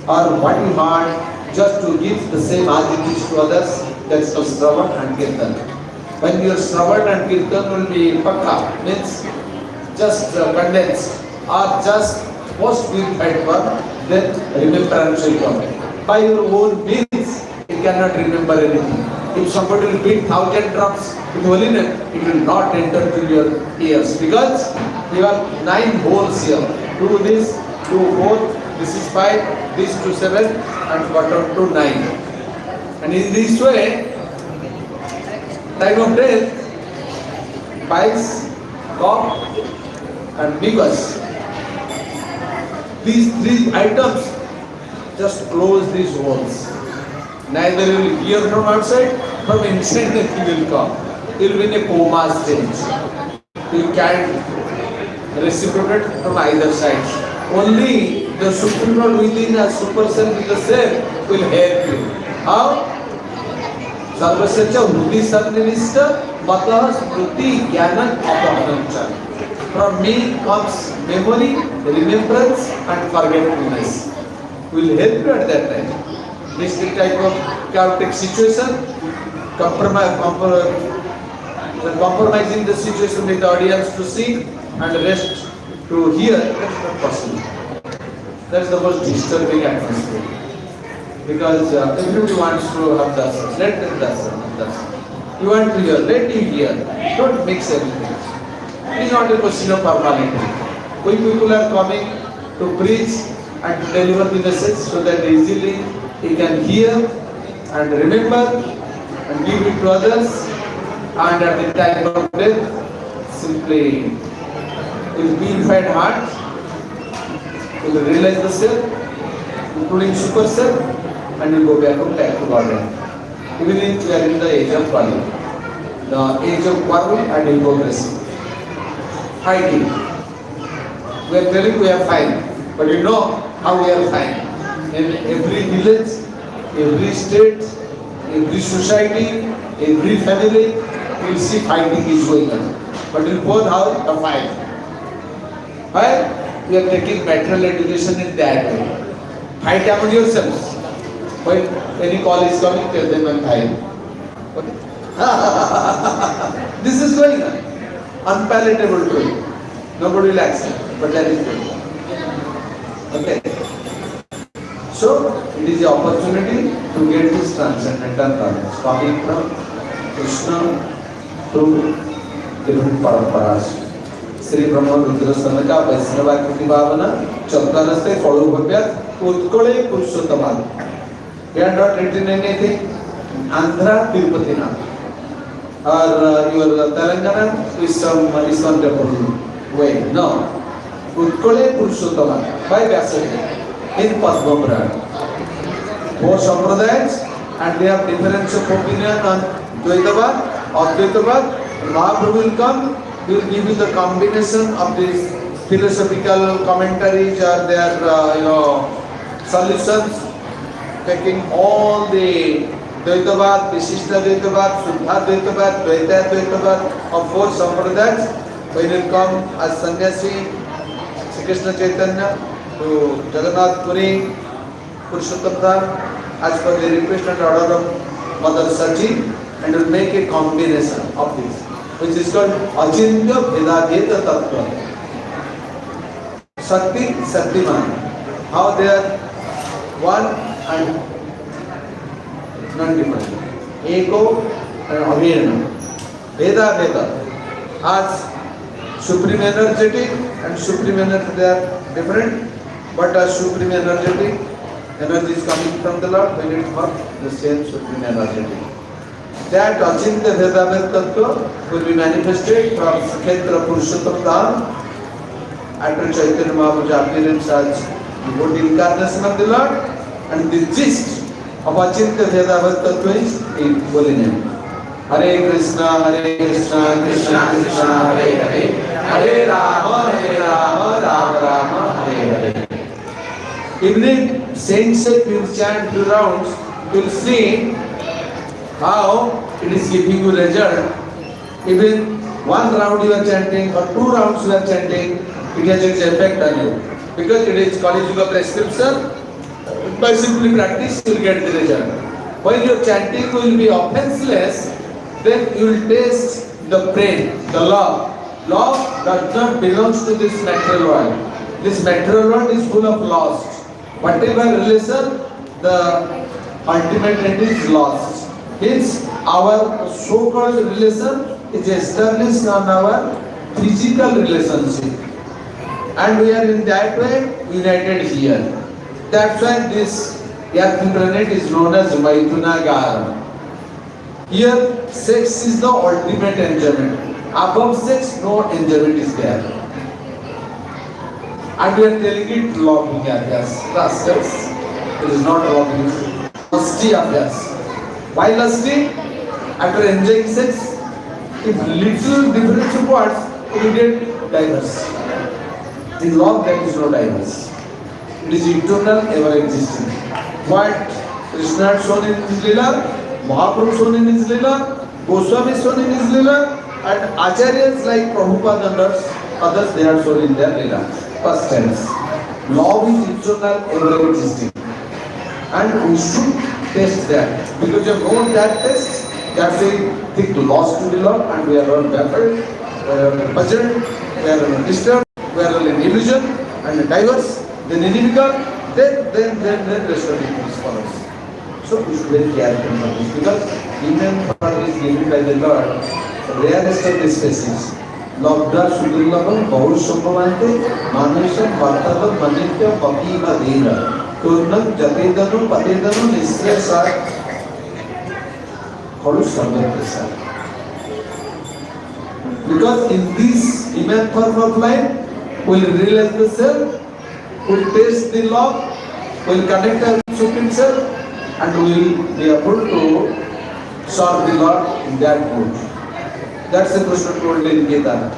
or what you heard, just to give the same adjectives to others. That's called Shravan and Kirtan. When your Shravan and Kirtan will be pakka, means just condensed, or just post purified one, then remembrance will come. By your own means, you cannot remember anything. If somebody will beat 1,000 drops with holy name, it will not enter to your ears, because you have 9 holes here. Do this, do 4, this is 5, this to 7, and bottom to 9. And in this way, time of death, bites, cough, and mucus. These 3 items just close these holes. Neither you will hear from outside, from inside nothing will come. You will be in a coma stage. You can't reciprocate from either side. Only the Supreme Lord within a super self in the self will help you. How? Sarvasya Hrudi Sarnivista Matah Smriti Jnana Apahancha. From me comes memory, remembrance, and forgetfulness. Will help you at that time. This type of chaotic situation, compromising the situation with the audience to see and rest to hear, that's not possible. That's the most disturbing atmosphere. Because everybody wants to have darshan. Let them darshan. You want to hear, let him hear. Don't mix everything. It is not a question of formality. We people are coming to preach and to deliver the message so that easily he can hear and remember and give it to others, and at the time of death, simply with purified heart, will realize the self, including super self, and will go back to God. Even if we are in the age of Kali, the age of quarrel and hypocrisy, fighting. We are telling we are fine, but you know how we are fine. In every village, every state, every society, every family, you will see fighting is going on. But in both house, a fight. Why? We are taking material education in that way. Fight among yourselves. When any call is coming, tell them I'm fine. Okay? This is going on. Unpalatable to you. Nobody will accept, but that is going on. Okay? So it is the opportunity to get this transcendental knowledge coming from Krishna through different paramparas. Sri Brahma Rudra Sanaka Vaisnava Kriti Bhavana Chattanaste follow Bhavyat Utkale Purushottama. We are not written anything Andhra Tirupati Nath or your Telangana is some temple way. No. Utkale Purushottama by Vyasadeva in Padma Purana. Four Sampradayas and they have difference of opinion on Dvaitavad, Advaitavad. Mahaprabhu will come, he will give you the combination of these philosophical commentaries or their solutions, taking all the Dvaitavad, Vishishta Dvaitavad, Suddha Dvaitavad, Dvaita Dvaitavad of four Sampradayas. When he will come as sannyasi, Sri Krishna Chaitanya to Jagannath Puri, Purushottam Dham, as per the request and order of Mother Sachi, and will make a combination of this, which is called Achintya Vedadeta Tattva. Shakti, Shaktiman. How they are one and non-different. Eko and Abhirana. Veda Veda. As Supreme Energetic and Supreme Energy, they are different, but as Supreme Energetic, energy is coming from the Lord, when it works, the same Supreme Energetic. That Achintya Vedaved Tattva will be manifested from Sakhetra Purushottam Dham after Chaitanya Mahaprabhu's appearance as the incarnation of the Lord, and the gist of Achintya Vedaved Tattva is in holy name. Hare Krishna, Krishna Krishna, Hare Hare, Hare Rama, Rama Rama, Hare Hare. Evening, saints say you chant 2 rounds, you will see how it is giving you result. Even 1 round you are chanting or 2 rounds you are chanting, it has its effect on you. Because it is Kali Yuga prescription, by simply practice you will get the result. When your chanting will be offenseless, then you will taste the pain, the love. Love does not belong to this material world. This material world is full of lost. Whatever relation, the ultimate end is lost. Hence, our so-called relation is established on our physical relationship. And we are in that way united here. That's why this earth planet is known as Vaidunagara. Here, sex is the ultimate enjoyment. Above sex, no enjoyment is there. And we are telling it loving affairs. Rascals, it is not loving, lusty affairs. Why lusty? After enjoying sex, if little difference of words, it will get diverse. In love, there is no diverse. It is eternal, ever existing. What Krishna had shown in his Leela, Mahaprabhu shown in his Leela, Goswami shown in his Leela, and Acharyas like Prabhupada and others, they are shown in their Leela. First tense. Love is eternal, ever existing. And we should test that. Because you have known that test, that's a thing lost to the Lord, and we are all baffled, we are puzzled, we are disturbed, we are in illusion and diverse, then univocal, then rest of it is for us. So we should be very careful for this, because even for is given by the Lord, rarest of the species. Labdha Sudurlabha Bahushabhavante Manusha Bhartava Manitya Papiva Dera Turnam Jatedanu Patedanu Nisresa Kalu Sarvaprasa. Because in this immense form of life, we will realize the self, we will taste the love, we will connect our Supreme Self, and we will be able to serve the Lord in that mood. That's the Krishna told in Gita.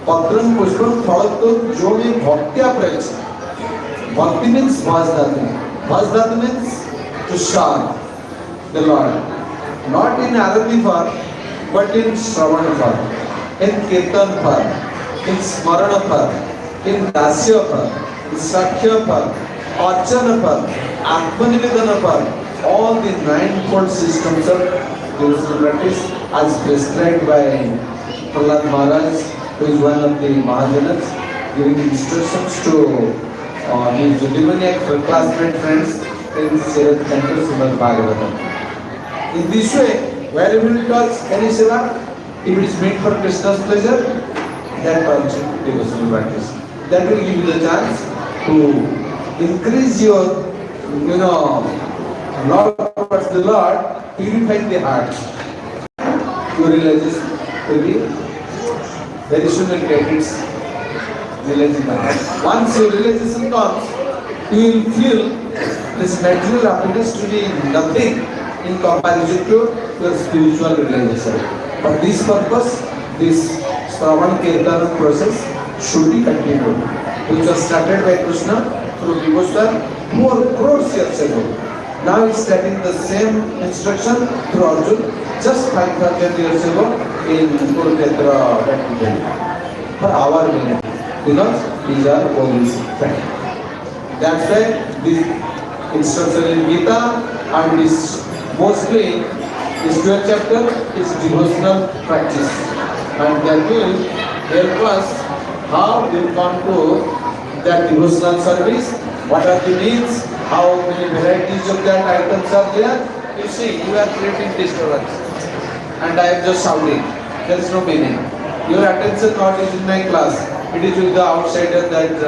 Patram Pushpam Phalatto Jovi Bhaktya Prach. Bhakti means Bhajdhatu. Bhajdhatu means to serve the Lord. Not in Arati form, but in Shravana form, in Kirtan form, in Smarana form, in Dasya form, in Sakhya form, Archana form, Atmanivedana form. All the 9-fold systems of devotional practice as prescribed by Prahlad Maharaj, who is one of the Mahajanas, giving instructions to his demoniac classmate friends in seventh canto Srimad Bhagavatam. In this way, wherever it does any seva, if it is made for Krishna's pleasure, that constitutes devotional practice. That will give you the chance to increase your, love towards the Lord, purify the heart. Your realization will be very soon will get its realization. Once your realization comes, you will feel this material happiness to be nothing in comparison to your spiritual realization. For this purpose, this Shravan Kirtana process should be continued, which was started by Krishna through devotion 4 crores years ago. Now he is starting the same instruction through Arjuna just 5,000 years ago in Kurukshetra battlefield for our benefit, because these are always fact. That's why this instruction in Gita and this mostly this 12th chapter is devotional practice, and that will help us how we come to that devotional service, what are the needs, how many varieties of that items are there. You see, you are creating disturbance and I am just shouting. There is no meaning. Your attention not is in my class, it is with the outsider that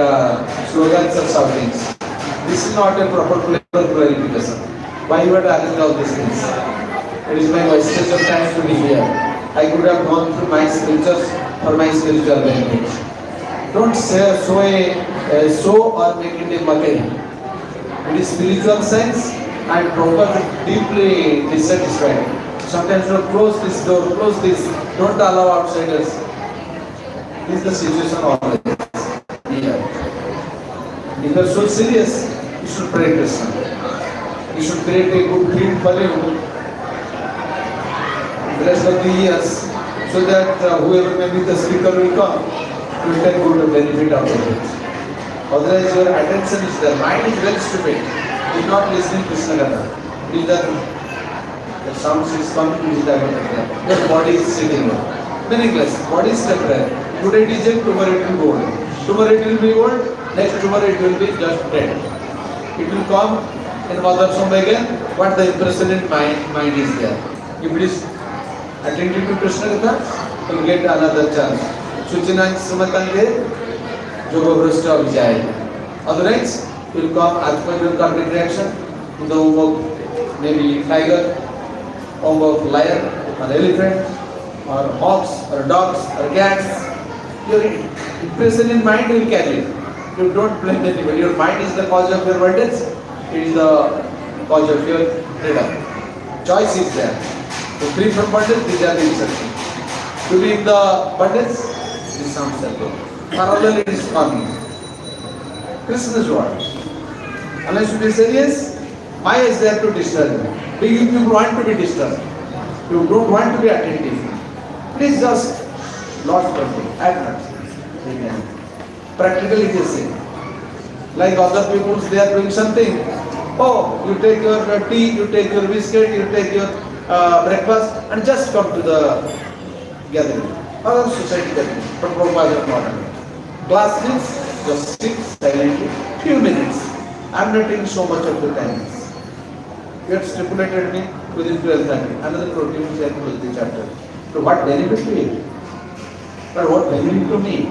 slogans or shoutings. This is not a proper place for clarification. Why you are arranging all these things? It is my wastage of time to be here. I could have gone through my scriptures for my spiritual benefit. Don't say so or make it a mockery. It is spiritual science and proper, deeply dissatisfied. Sometimes you close this door, close this, don't allow outsiders. This is the situation always here. If you are so serious, you should pray Krishna. You should create a good field for you the rest of the years, so that whoever may be the speaker will come, you will take good benefit out of it. Otherwise your attention is there, mind is very stupid. He is not listening to Krishna Katha. He is the sounds is coming to his diaphragm. Your body is sitting there. Meaningless. Body is temporary. Today it is young, tomorrow it will go old. Tomorrow it will be old, next tomorrow it will be just dead. It will come in mother's womb again, what the impression in mind is there. If it is attentive to Krishna Katha, you will get another chance. Suchina Sumatanghe, Yoga Vrishta Vijaya. Otherwise, you will come, Atma will come in reaction to the womb of maybe tiger, womb of lion, or elephant, or hawks, or dogs, or cats. Your impression in mind will carry it. You don't blame anybody. Your mind is the cause of your burdens. It is the cause of your freedom. Choice is there. To free from burdens, these are the instructions. To be in the burdens, this sounds simple. Parallel it is coming. Krishna's word. Unless you be serious, Maya is there to disturb you. If you want to be disturbed, you don't want to be attentive, please just lost control, act not. Practically it is same. Like other people, they are doing something. Oh, you take your tea, you take your biscuit, you take your breakfast and just come to the gathering. Or society gathering. But Prabhupada is not. Class means just sit silently, few minutes. I am not taking so much of the time. You have stipulated me within 12:30. Another 20 minutes I close the chapter. So what benefit to it? But what benefit to me?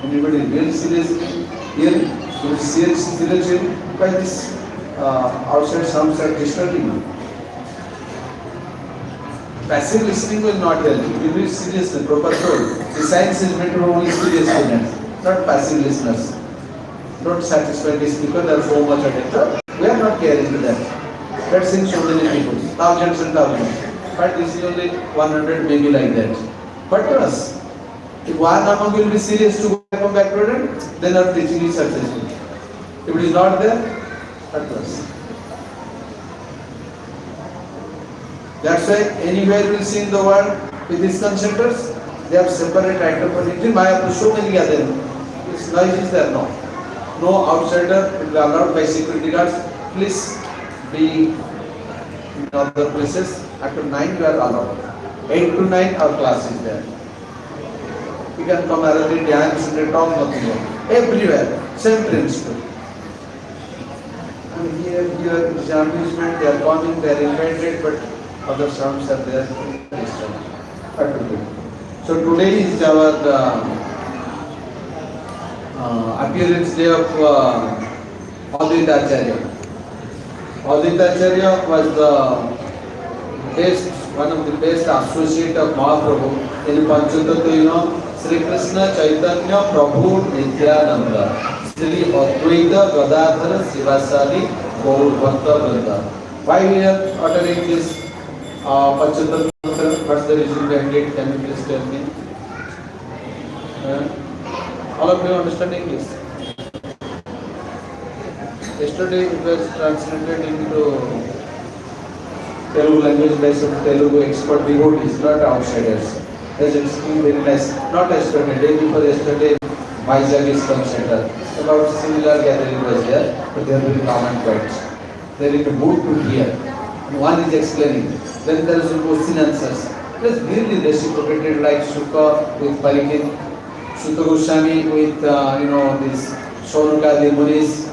Anybody really seriously here? You seriously by this outside sounds are disturbing you. Passive listening will not help. If you be serious and proper role, the science is meant for only serious students, not passive listeners. Don't satisfy the speaker, there are so much attention. We are not caring to that. That's in so many people, thousands and thousands. But this is only 100 maybe like that. But to us, if one among will be serious to come back to it, then our teaching is successful. If it is not there, not to us. That's why anywhere you will see in the world with these centers, they have separate item for it. In Mayapur, so many are there. This noise is there, no. No outsider will be allowed by security guards. Please be in other places. After 9 you are allowed. 8 to 9 our class is there. You can come around, dance, and talk, nothing more. Everywhere. Same principle. And here is amusement, they are coming, they are invited, but other sounds are there. What to do? So today is our appearance day of Advaita Acharya. Advaita Acharya was the best, one of the best associate of Mahaprabhu in Panchatattva, Sri Krishna Chaitanya Prabhu Nityananda, Sri Advaita Gadadhara Sivasadi Gaur Bhakta Vrinda. Why we are uttering this Panchatattva? What's the reason behind it? Can you please tell me? All of you understand English? Yesterday it was translated into Telugu language by some Telugu expert devotees, not outsiders. That's extremely very nice. Not yesterday, day before yesterday, Vizag is considered. About similar gathering was there, but there will be common points. They are in the mood to hear. And one is explaining. Then there is a question answers. It was really reciprocated like Sukha with Parikit, Sutta Goswami with this Sonukadi Munis,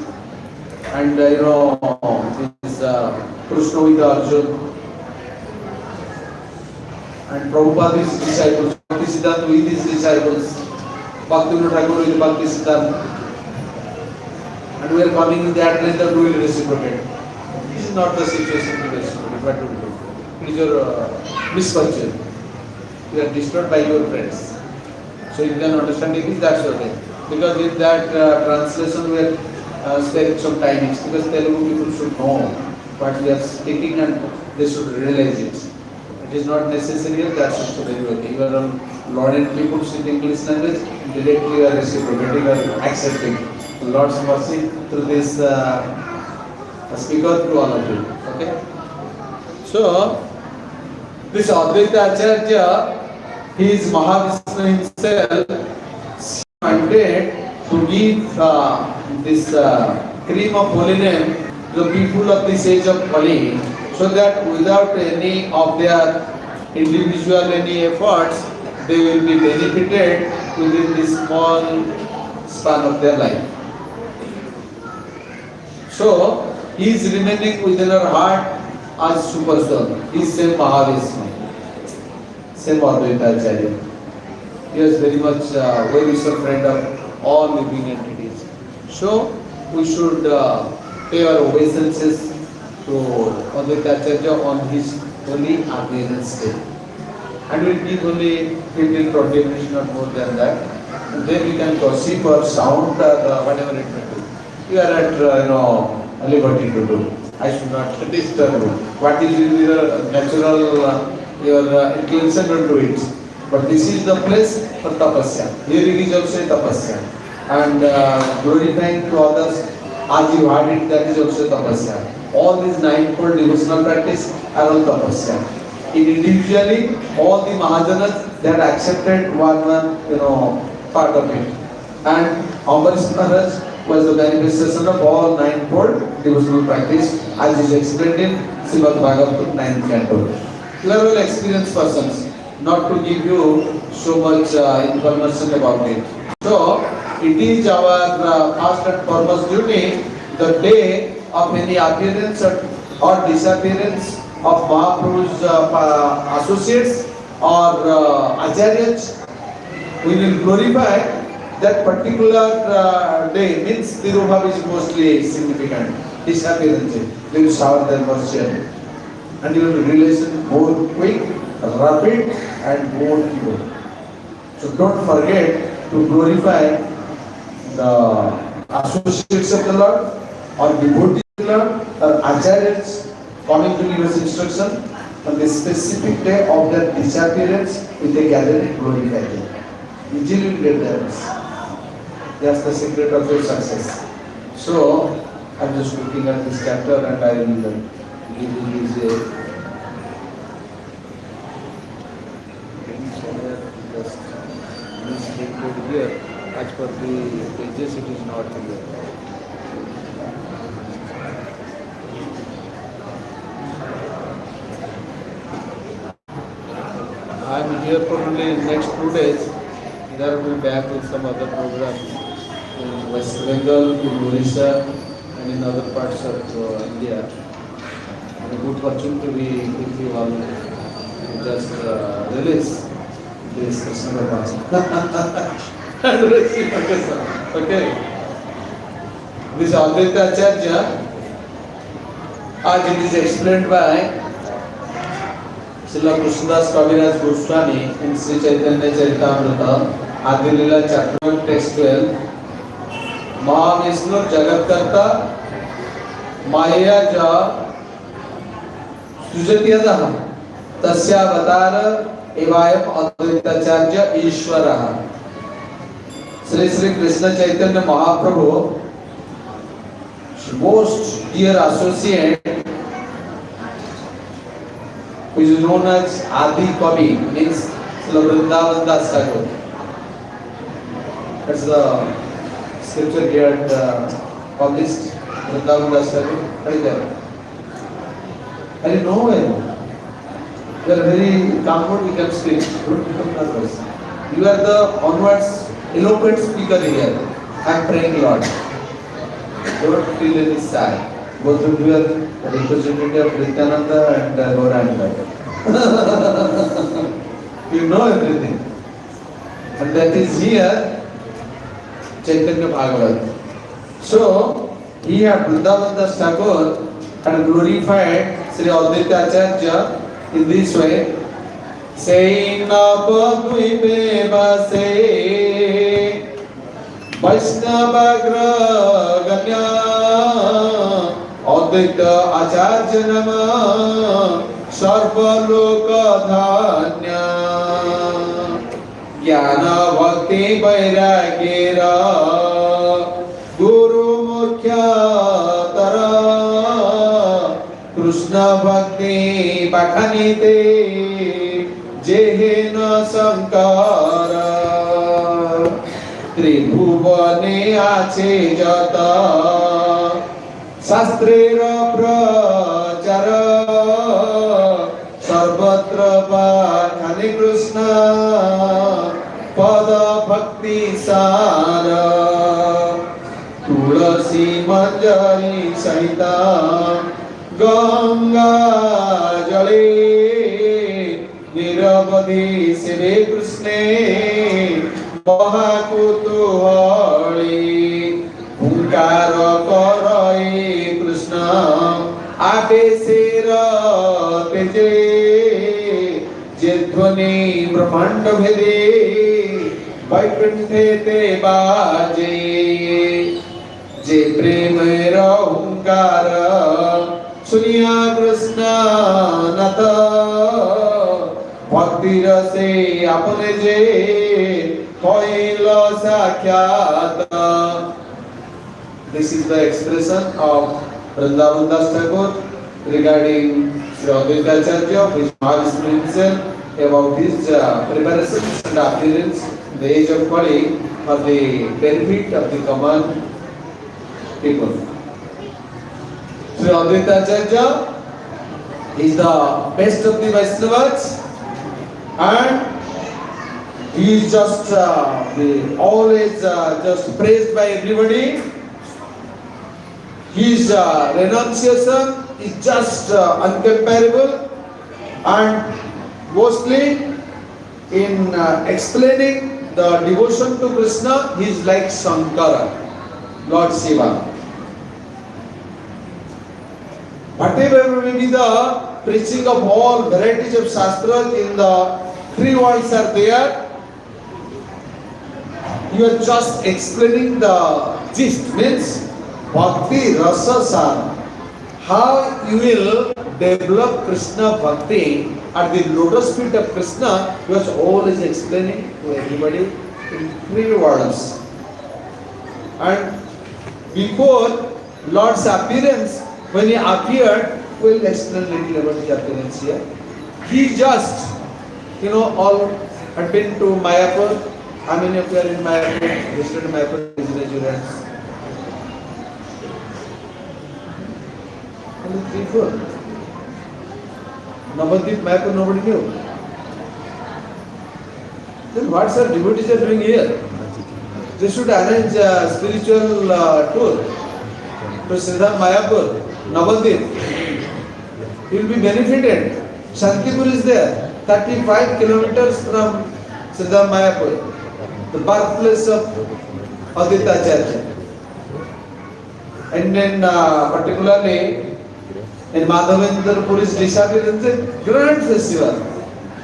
and this Krishna with Arjun, and Prabhupada with his disciples, Bhakti Siddhanta with his disciples, Bhaktivinoda Thakur with Bhakti Siddhanta, and we are coming in that way that we will reciprocate. This is not the situation to reciprocate. What to do? It is your misfortune. You are disturbed by your friends. So you can understand English, that's okay. Because with that translation we are sparing some time, because Telugu people should know what we are speaking and they should realize it. It is not necessary, that's also very okay. You are learned people speak English language, directly you are reciprocating or accepting. Lord's mercy through this speaker to all of you. Okay? So, this Advaita Acharya, he is Mahavishnu himself, wanted to give this cream of holy name to the people of this age of Kali, so that without any of their individual any efforts, they will be benefited within this small span of their life. So, he is remaining within our heart as super soul. He is same Mahavishnu, same Advaita Acharya. He is very much well-wisher friend of all living entities. So, we should pay our obeisances to Advaita Acharya on his holy appearance day. And we will give only 15-20 minutes, not more than that. And then we can gossip or sound or whatever it may be. You are at liberty to do. I should not disturb you. What is your natural, your inclination, don't do it. But this is the place for tapasya. Hearing is also tapasya. And glorifying to others, as you heard it, that is also tapasya. All these ninefold devotional practice are all tapasya. Individually, all the Mahajanas, they had accepted one part of it. And Ambarish Maharaj was the manifestation of all ninefold devotional practice, as is explained in Srimad Bhagavatam 9th canto. You are all experienced persons, not to give you so much information about it. So, it is our first and foremost duty, the day of any appearance or disappearance of Mahaprabhu's associates or acharyas. We will glorify that particular day. Means Tirubhav is mostly significant. Disappearance. We will shower their mercy. And you will relation more quick, rapid and more pure. So don't forget to glorify the associates of the Lord or devotees of the Lord or acharyas coming to give us instruction on the specific day of their disappearance with a gathering glorify them. Usually you get there. That's the secret of your success. So, I'm just looking at this chapter and I will give you this here. As per the pages, it is not here. I am here for only next 2 days. Then I will be back with some other programs. in West Bengal, in Odisha, and in other parts of India. And a good fortune to be with you all. Just release this Krishna Chaitanya. And receive Krishna. Okay. This Advaita Acharya, as it is explained by Srila Krishnadas Kaviraj Goswami in Sri Chaitanya Charitamrita, Adi Leela chapter 1, text 12. Mahavishnu Jagatkarta Maya Ja Sujatiyadaha Tasyavatara Evayam Advaitacharya Ishwaraha. Sri Krishna Chaitanya Mahaprabhu, most dear associate, which is known as Adi Kavi, means Vrindavan Das Thakur. That's the scripture here published. Vrindavan Das Thakur. Right there. I didn't know him. You are very comfort, we can speak. Don't become nervous. You are the onwards eloquent speaker here. I am praying Lord. Don't feel any shy. Both of you are representative of Nityananda and Gauranga. You know everything. And that is here Chaitanya Bhagavat. So, he had Vrindavan Das Thakur and glorified Sri Advaita Acharya in this way. Say Navadvipe Vase Vaishnava Ganya Advaita Acharya Nama Sarva Loka Dhanya Jnana Bhakti Vairagyera Guru Mukhya Tara Krishna Bhakti Pakhanite Jehena Sankara Tribhuvane Ache Jata Sastrera Prachara Sarvatra Pakhane Krishna Pada Bhakti Sara Tulasi Manjari Sahita Ganga Jale Niravadhi Sri Krishna Mahakutuhali Hunkara Karai Krishna Abesera Teje Jedhvani Brahmanda Bhede Vaikunthe Te Baje Je Premera Hunkara Suniya Krishna Nata Bhakti Rase Apane Je Koila Sakhyata. This is the expression of Vrindavan Das Thakur regarding Sri Advaita Acharya, which Mahavishnu himself, about his preparations and appearance in the age of Kali for the benefit of the common people. Sri Advaita Acharya is the best of the Vaishnavas and he is just always just praised by everybody. His renunciation is just uncomparable and mostly in explaining the devotion to Krishna, he is like Shankara, Lord Shiva. Whatever may be the preaching of all varieties of shastras in the three worlds are there, you are just explaining the gist, means Bhakti Rasa Sar. How you will develop Krishna Bhakti at the lotus feet of Krishna, he was always explaining to everybody in three words. And before Lord's appearance, when he appeared, we will explain a little about the appearance here. He just, all had been to Mayapur. How many of you are in Mayapur? Yesterday Mayapur is in your hands. Only 3, 4. Navadvip, Mayapur, nobody knew. Then what sir devotees are doing here? they should arrange a spiritual tour to Sridhar Mayapur, Navadip. He will be benefited. Shantipur is there, 35 kilometers from Sridhar Mayapur, the birthplace of Aditya Acharya. And then particularly in Madhavendrapur is decided it's a grand festival.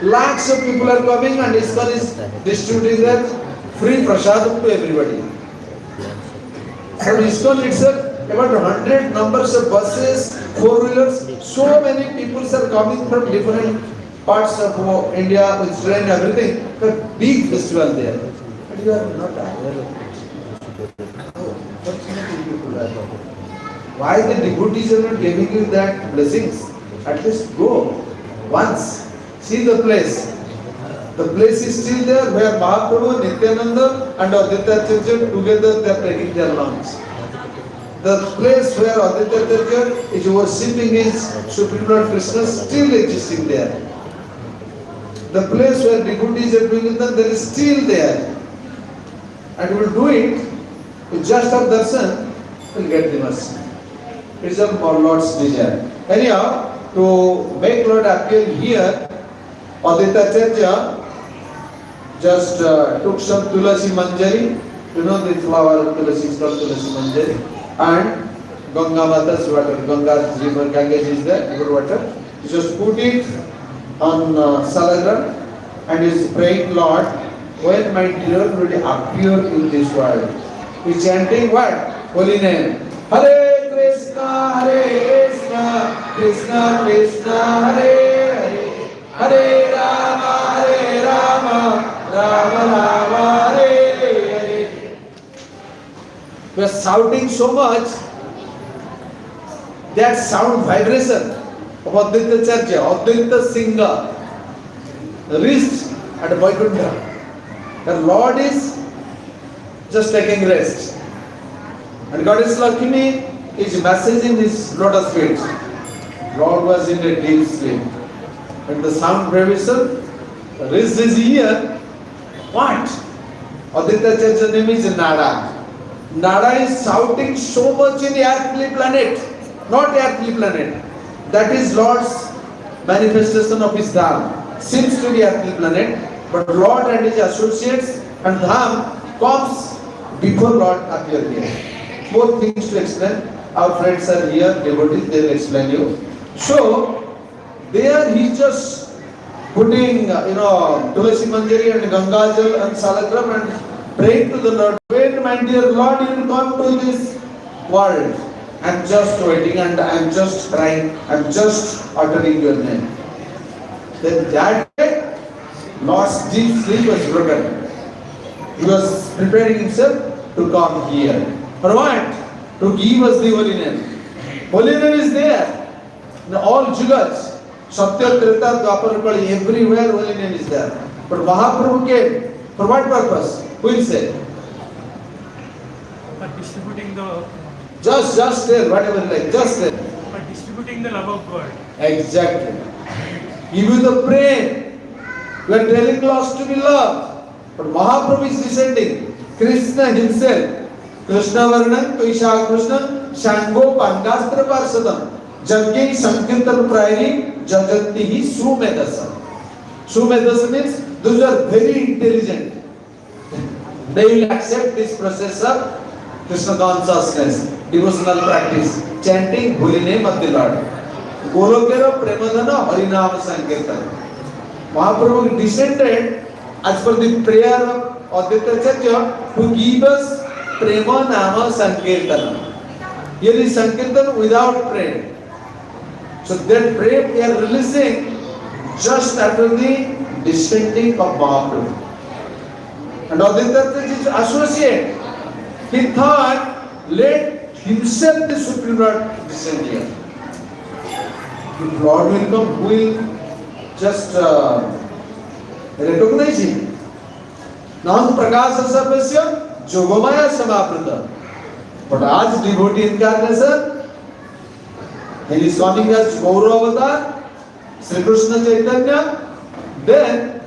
Lakhs of people are coming and ISKCON is distributing their free prasadam to everybody. So ISKCON itself, about 100 numbers of buses, four-wheelers, so many people are coming from different parts of India with train, everything. A big festival there. But you are not aware of it. Why the devotees are not giving you that blessings? At least go once. See the place. The place is still there where Mahaprabhu, Nityananda and Aditya Acharya together they are taking their lunch. The place where Aditya Acharya is worshipping his Supreme Lord Krishna still existing there. The place where devotees are doing it, that is still there. And we will do it with just our darshan, we will get the mercy. It is of our Lord's desire. Anyhow, to make Lord appear here, Aditya Acharya just took some Tulasi Manjari, you know the flower of Tulasi is called Tulasi Manjari, and Ganga Mata's water, Ganga's river, Ganges is there, river water. He just put it on salagram and is praying, Lord, when my dear will appear in this world. He is chanting what? Holy name. Hare Krishna, Krishna Krishna, Hare Hare, Hare Rama, Rama Rama, Hare Hare. We are shouting so much that sound vibration of Aditya Acharya, Aditya singer, reached at Vaikuntha. The Lord is just taking rest. And Goddess Lakshmi is massaging his lotus feet. Lord was in a deep sleep. When the sound vibration reached his ear, what? Aditya Acharya's name is Nada. Nada is shouting so much in the earthly planet, not earthly planet. That is Lord's manifestation of his Dham. Seems to be earthly planet, but Lord and his associates and Dham comes before Lord appear here. Both things to explain. Our friends are here, devotees, they will explain you. So, there he just putting, Tulasi Manjari and Gangajal and Salagram and praying to the Lord. When, my dear Lord, you will come to this world. I am just waiting and I am just crying, I am just uttering your name. Then that day, Lord's deep sleep was broken. He was preparing himself to come here. For what? To give us the holy name. Holy name is there. In all jugas, Satya, Treta, Dwapar, Kali, everywhere holy name is there. But Mahaprabhu came. For what purpose? Who will say? For distributing the... Just tell, whatever you like, just tell. For distributing the love of God. Exactly. Give you the prey. You are telling lost to be loved. But Mahaprabhu is descending. Krishna himself. Krishna Varnan, Tuisha Krishna, Shango Pandastra Parsadam. Jaggi Sankirtan Prayani, Jajantihi Sumedasa. Sumedasa means those are very intelligent. They will accept this process of Krishna consciousness, devotional practice, chanting holy name of the Lord. Golokera Premadana Harinama Sankirtan. Mahaprabhu descended as per the prayer of Aditya Acharya to give us Prema Nama Sankirtana. Here is Sankirtan without prayer. So that prayer we are releasing just after the descending of Mahaprabhu. And Aditya Acharya is associate. He thought, let himself the Supreme Lord descend here. If Lord will come, who will just recognize him? Nam prakasa sarvasya jogomaya samaprita. But as devotee incarnation, he is coming as Gaura avatar, Sri Krishna Chaitanya, then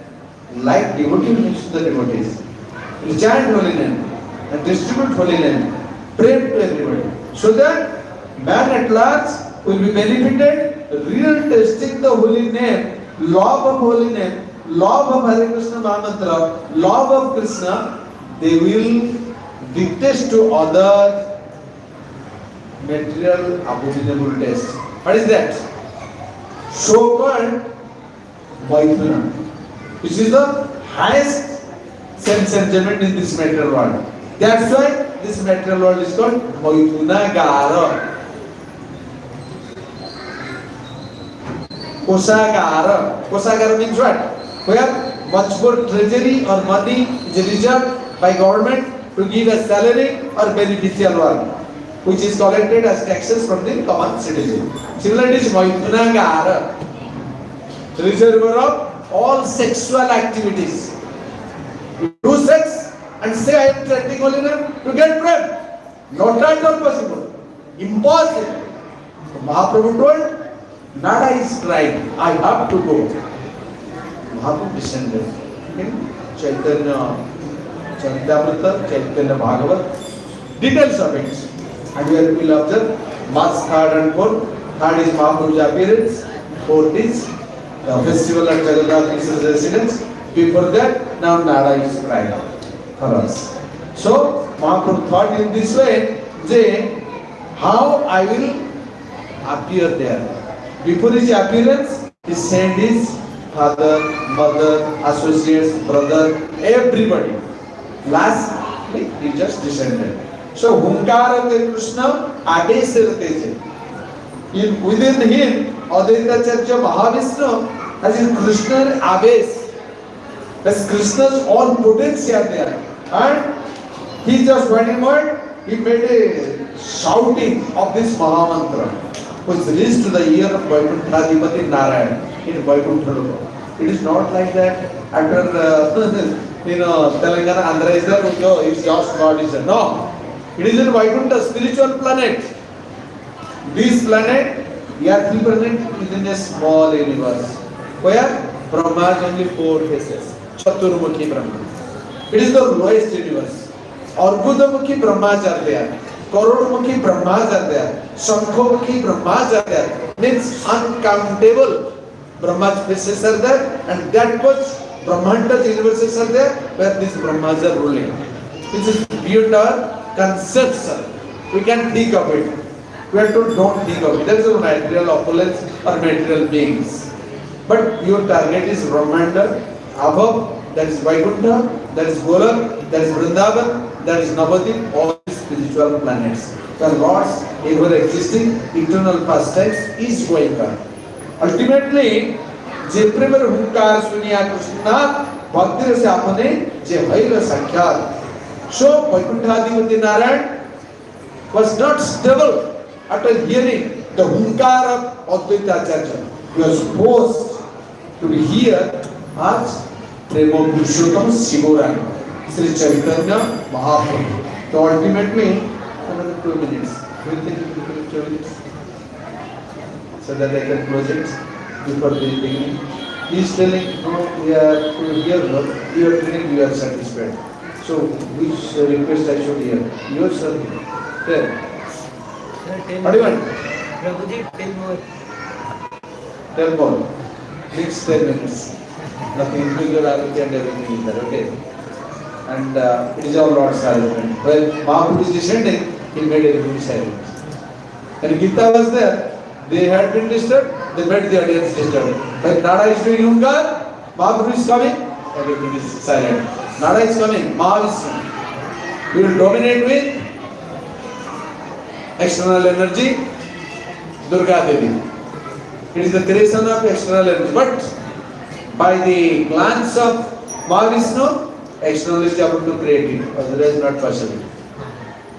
like devotee means the devotees. He chant holy name. and distribute holy name, prem to everybody, so that man at large will be benefited, real tasting the holy name, love of holy name, love of Hare Krishna Mahamantra, love of Krishna. They will detest to others material abominable taste. What is that? So-called Vaithuna, which is the highest sense enjoyment in this material world. That's why this material world is called Vaithuna Gara. Kosagara. Kosagara means what? Where much more treasury or money is reserved by government to give a salary or beneficial work, which is collected as taxes from the common citizen. Similarly, it is Vaithuna Gara, reservoir of all sexual activities. You do sex and say I am chanting holy name to get bread. Not at all possible. Impossible. So Mahaprabhu told, Nada is crying, I have to go. Mahaprabhu descended in Chaitanya Charitamrita, Chaitanya Bhagavat, details of it. And here we will observe March 3rd and 4th. 3rd is Mahaprabhu's appearance, 4th is the festival at Jagannath Mission's residence. Before that, now Nada is crying for us. So Mahaprabhu thought in this way, how I will appear there. Before his appearance, he sent his father, mother, associates, brother, everybody. Lastly, he just descended. So Hunkara of Krishna, Abesirteje. Within him, Advaitacharya Mahavishnu has his Krishna Abes. That's Krishna's own potential there. And he just went inward, he made a shouting of this Mahamantra, which reached to the ear of Vaikuntha Narayan in Vaikuntha. It is not like that after Telangana, Andhra is there, no, it's just God is there. No, it is in Vaikuntha, spiritual planet. This planet, earthly planet, is in a small universe where Brahma has only 4 faces. Chaturmukhi Brahma. It is the lowest universe. Arbudamukhi Brahmas are there. Karodmukhi Brahmas are there. Shankhamukhi Brahmas are there. Means uncountable Brahmas faces are there, and that much Brahmandas universes are there where these Brahmas are ruling. This is beyond our conception. We can think of it. We are told don't think of it. There is no material opulence or material beings. But your target is Brahmanda. Above, that is Vaikuntha, that is Golak, that is Vrindavan, that is Navadip, all these spiritual planets. The Lord's ever existing eternal pastimes is going on. Ultimately, जे प्रेम हुंकार सुनिया कृष्णा भक्ति से आपने जे भैल साक्षात. So Vaikunthaधिपति Narayan was not stable after hearing the hunkar of Advaita Acharya. He was forced to be here as Prema Purushottam Sivoran, Sri Chaitanya Mahaprabhu. So ultimately, another 2 minutes. Do you think we can 2 minutes? So that I can close it before the beginning. He is telling, no, we are here, no, you are telling you are satisfied. So which request I should hear? Yours or his? There. What do you want? Prabhuji, 10 more. 10 more. Next 10 minutes. Nothing including your arati and everything is there, okay? And it is our Lord's arrangement. When Mahaprabhu is descending, he made everything silent. And Gita was there. They had been disturbed, they made the audience disturbed. When Nada is doing Hunkar, Mahaprabhu is coming, everything is silent. Nada is coming, Mahavishnu. He will dominate with external energy, Durga Devi. It is the creation of external energy. But by the glance of Mahavishnu, external is able to create it, otherwise not possible.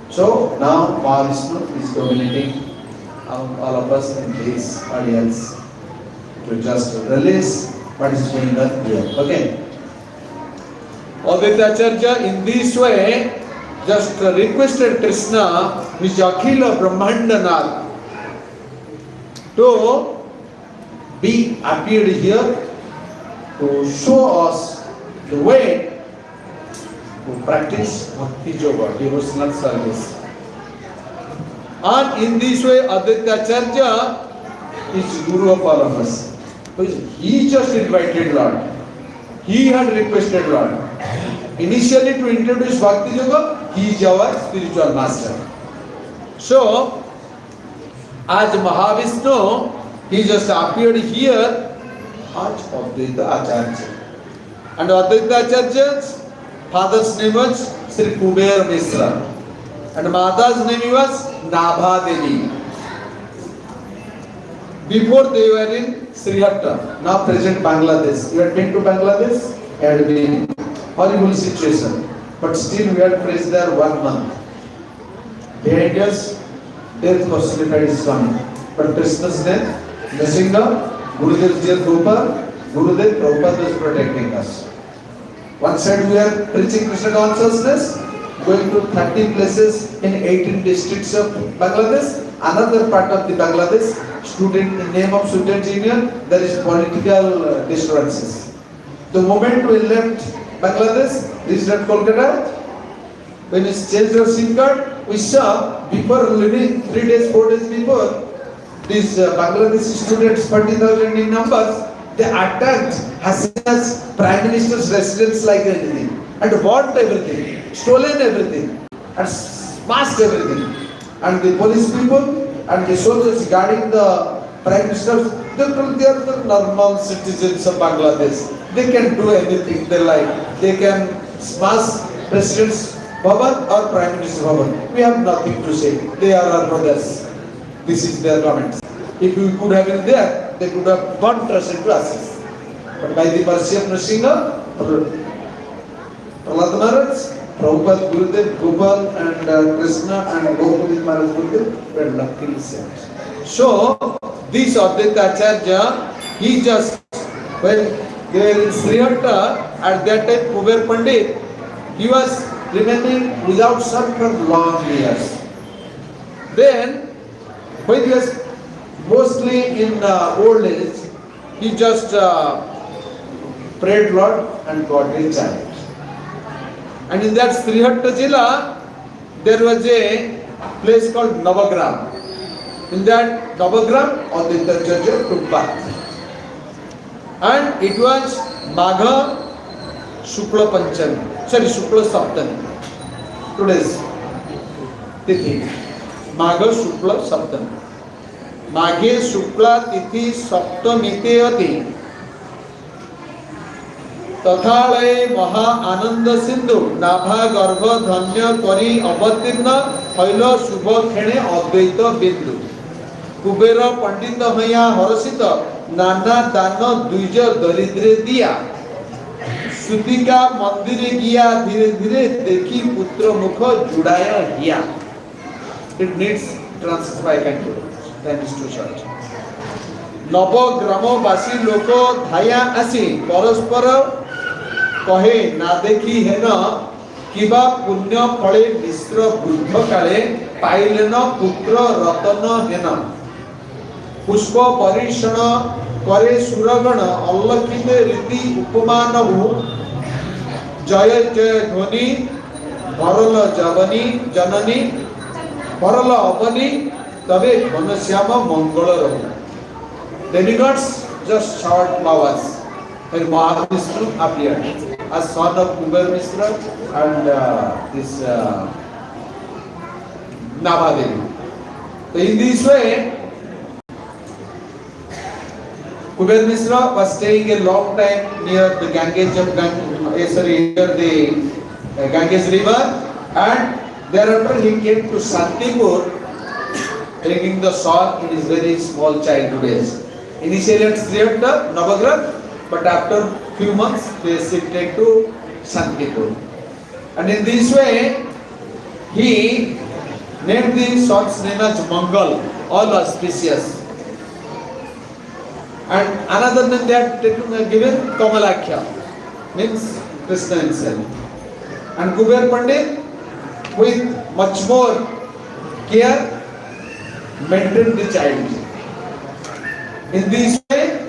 So now Mahavishnu is dominating all of us in this audience to just release what is going on here. Okay. Advaita Acharya in this way just requested Krishna, which Akhila Brahmandanath, to be appeared here to show us the way who practice bhakti yoga, devotional service. And in this way, Advaita Acharya is Guru of all of us. He just invited Lord. He had requested Lord. Initially to introduce Bhakti Yoga, he is our spiritual master. So, as Mahavishnu, he just appeared here as Advaita Acharya. And Advaita Acharya's father's name was Sri Kuber Mishra. And mother's name was Nabha Devi. Before they were in Srihatta, now present Bangladesh. You had been to Bangladesh? Had been horrible situation. But still we had placed there 1 month. Behind us, death personified is coming. But Krishna's death, Nasinga, Gurudev's dear Rupa, Gurudev Prabhupada is protecting us. One side we are preaching Krishna consciousness, going to 30 places in 18 districts of Bangladesh. Another part of the Bangladesh, student in name of student union, there is political disturbances. The moment we left Bangladesh, reached at Kolkata, when we changed our SIM card, we saw before leaving 3 days, 4 days before, these Bangladeshi students, 40,000 in numbers, they attacked Hasina's Prime Minister's residence like anything and burnt everything, stolen everything and smashed everything. And the police people and the soldiers guarding the Prime Minister, they are the normal citizens of Bangladesh. They can do anything they like. They can smash President's Bhavan or Prime Minister Bhavan. We have nothing to say. They are our brothers. This is their comments. If we could have been there, they could have burnt us into ashes. But by the mercy of Nrsimha, Prahlad Maharaj, Prabhupada, Gurudev, Gopal and Krishna and Gopal Maharaj Gurudev were luckily saved. So, this Advaita Acharya, he just, when they were in Srihatta, at that time Kuber Pandit, he was remaining without son for long years. Then, when he was mostly in old age, he just prayed Lord and got a child. And in that Srihatta Jilla, there was a place called Navagram. In that Navagram, Advaita Acharya took birth. And it was Magha Shukla Panchami, Shukla Saptami. Today's Tithi. Magha Shukla Saptami. Maghe Shukla Tithi Saptamite Ati. तथालय महा आनंद सिंधु नाभा गर्भ धन्य करी अवतीर्ण hell शुभ खेणे अद्वैत बिंदु कुबेर पंडित हैया हरसित नाना दान द्विज दरिद्रे दिया सुतिका मंदिर गिया धीरे धीरे देखी पुत्र मुख जुड़ाय हिया. It needs translation by Kanti. That is too short. नव ग्रामवासी लोक धाया आसी परस्पर कहे ना देखी हेन किबा पुण्य फले मिश्र बुद्ध काले पाइलेन पुत्र रतन हेन पुष्प परिषण करे सुरगण अल्लखित रीति उपमान जय जय ध्वनि भरल जवनी जननी भरल अवनी तबे घनश्याम मंगल रहो. Demigods just showered flowers when Mahavishnu appeared as son of Kuber Mishra and this Navadevi. So in this way, Kuber Mishra was staying a long time near the Ganges near the Ganges river, and thereafter he came to Santipur, bringing the son in his very small childhood age. Initially at Srihatta, Navagram, but after few months they shifted to Santipur. And in this way, he named the son's name as Mangal, all auspicious. And another name they had given Kamalakhya, means Krishna himself. And Kuber Pandit, with much more care, maintained the child. In this way,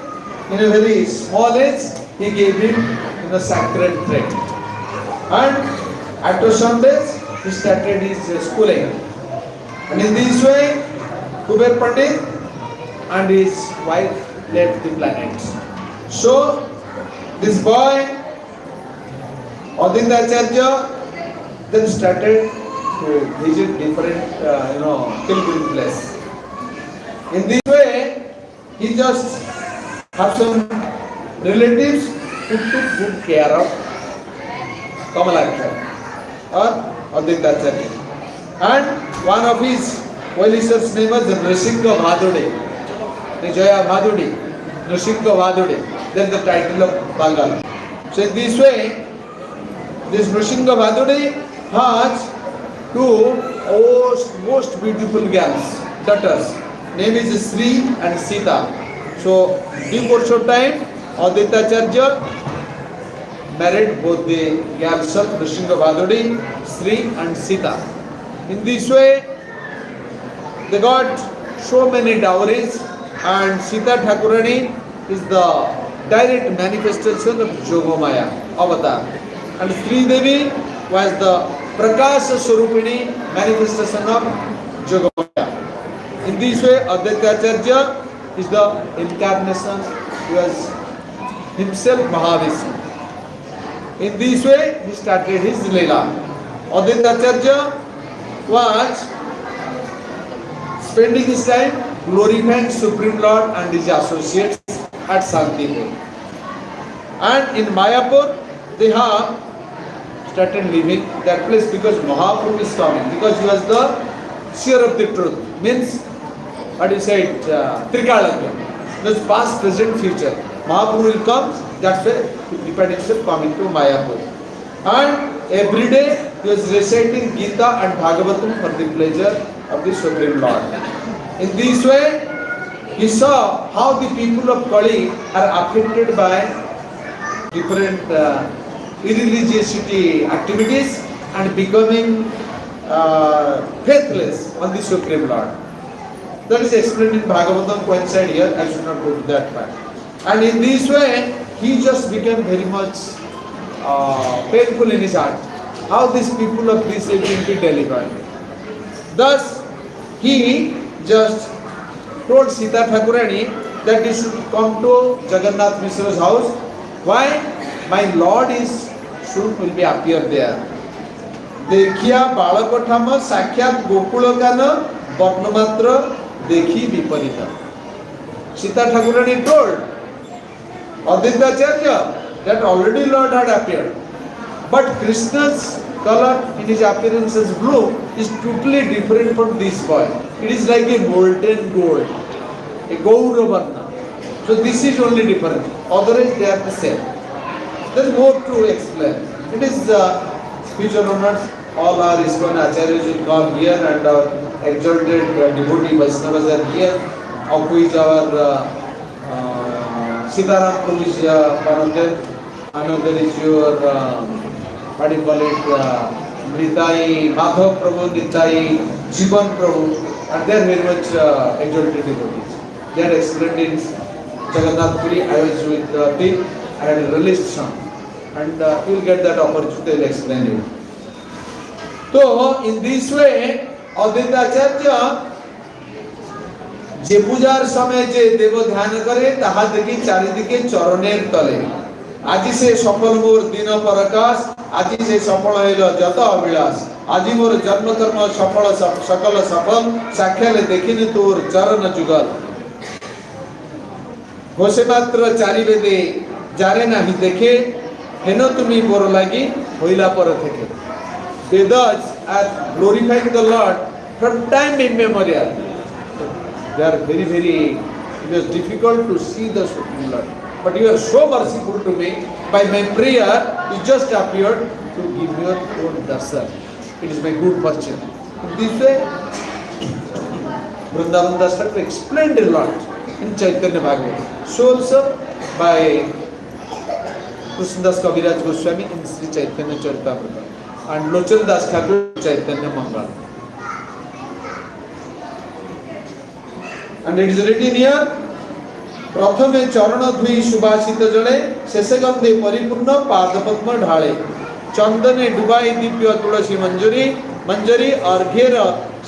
in a very small age, he gave him a sacred thread. And After some days, he started his schooling. And in this way, Kuber Pandit and his wife left the planet. So, this boy, Aditya Acharya, then started to visit different, pilgrim places. In this way, he just have some relatives who took good care of Kamalakshmi or Aditya Acharya. And one of his well-wishers' name was Nrsimha Bhadude, Nijaya Bhadude, Nrsimha Bhadude. That's the title of Bengal. So in this way, this Nrsimha Bhadude has two most beautiful girls, daughters. Name is Sri and Sita. So due course of time, Aditya Acharya married both the girls of Nrsimha Bhadude, Sri and Sita. In this way, they got so many dowries, and Sita Thakurani is the direct manifestation of Yogamaya avatar, and Sri Devi was the Prakasha Swarupini manifestation of Yogamaya. In this way, Aditya Acharya is the incarnation, he was himself Mahavishnu. In this way, he started his Leela. Aditya Acharya was spending his time glorifying Supreme Lord and his associates at Santipur. And in Mayapur, they have started living that place because Mahaprabhu is coming, because he was the seer of the truth. Means, what you say, Trikalagya. That's past, present, future. Mahaprabhu will come, that's why he prepared himself coming to Mayapur. And every day he was reciting Gita and Bhagavatam for the pleasure of the Supreme Lord. In this way, he saw how the people of Kali are affected by different irreligiosity activities and becoming faithless on the Supreme Lord. That is explained in Bhagavatam, coincide here, I should not go to that part. And in this way, he just became very much painful in his heart. How these people of this age will be delivered. Thus, he just told Sita Thakurani that he should come to Jagannath Mishra's house. Why? My Lord is soon will be appear there. Dekhiya balakothama sakyat gokulakana bapnamatra dekhi viparita. Sita Thakurani told Aditya Acharya that already Lord had appeared. But Krishna's color in his appearance as blue is totally different from this boy. It is like a molten gold, a Gauravarna. So this is only different. Otherwise they are the same. There is more to explain. It is future owners, all our ISKCON Acharyas will come here and our exalted devotee Vaishnavas are here. Of which our Sitaram Prabhu is one of them. Another is your what do you call it, Nitai, Madhav Prabhu, Nitai, Jivan Prabhu, and they are very much exalted devotees. They are explained in Jagannath Puri. I was with Tim, I had released some, and you will get that opportunity, they will explain you. So, in this way, Aditya Acharya, যে পূজার সময় যে দেব ধ্যান করে তাহা দেখি চারিদিকে চরণের তলে আজি সে সফল মোর দিন পরকাশ আজি সে সফল হইল যত অভিলাষ আজি মোর জন্মকর্ম সফল সকল সফল সাক্ষালে দেখিনি তোর চরণ যুগল হোসে মাত্র চারি বেদে যারে নাহি দেখে হেন তুমি বড় লাগি হইলা পর থেকে Vedas are glorifying the Lord from time immemorial. They are very, it was difficult to see the Supreme Lord. But you are so merciful to me. By my prayer, you just appeared to give your own darshan. It is my good fortune. In this way, Vrindavan Das Thakur explained a lot in Chaitanya Bhagavatam. So also by Krishna Das Kaviraj Goswami in Sri Chaitanya Charitamrita. And Lochal Das Thakur Chaitanya Mangal. And it is written here, प्रथमे चरण धुई सुभाषित जले शेषे गंधे परिपूर्ण पादपद्म ढाले चंदने डुबाई दिव्य तुलसी मंजरी मंजरी अर्घ्यर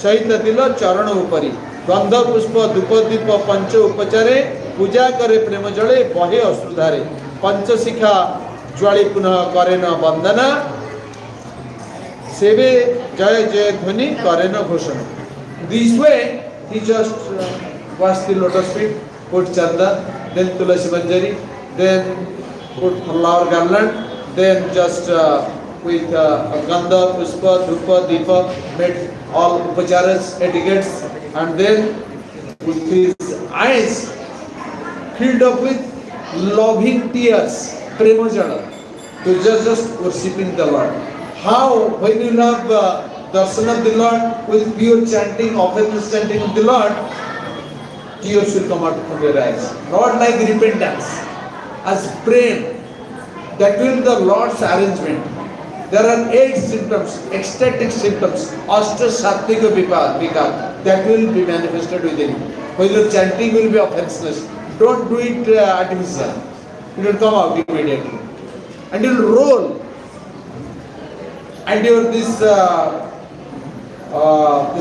सहित दिल चरण उपरी गंध पुष्प धूप दीप पंच उपचारे पूजा करे प्रेम जले बहे अश्रुधारे पंचशिखा ज्वाली पुनः करे न वंदना सेवे जय जय ध्वनि करे न घोषणा. This way he just washed the lotus feet, put chandan, then tulasi manjari, then put flower garland, then just with gandha, pushpa, dhupa, deepa, made all upacharas, etiquettes, and then with his eyes filled up with loving tears, prema jala, to just worshipping the Lord. How when you love darshan of the Lord with pure chanting, offense chanting of the Lord, tears will come out from your eyes. Not like repentance, as praying. That will be the Lord's arrangement. There are 8 symptoms, ecstatic symptoms, ashta sattvika vikar, that will be manifested within you. When your chanting will be offenseless, don't do it artificial. It will come out immediately. And you will roll. And your this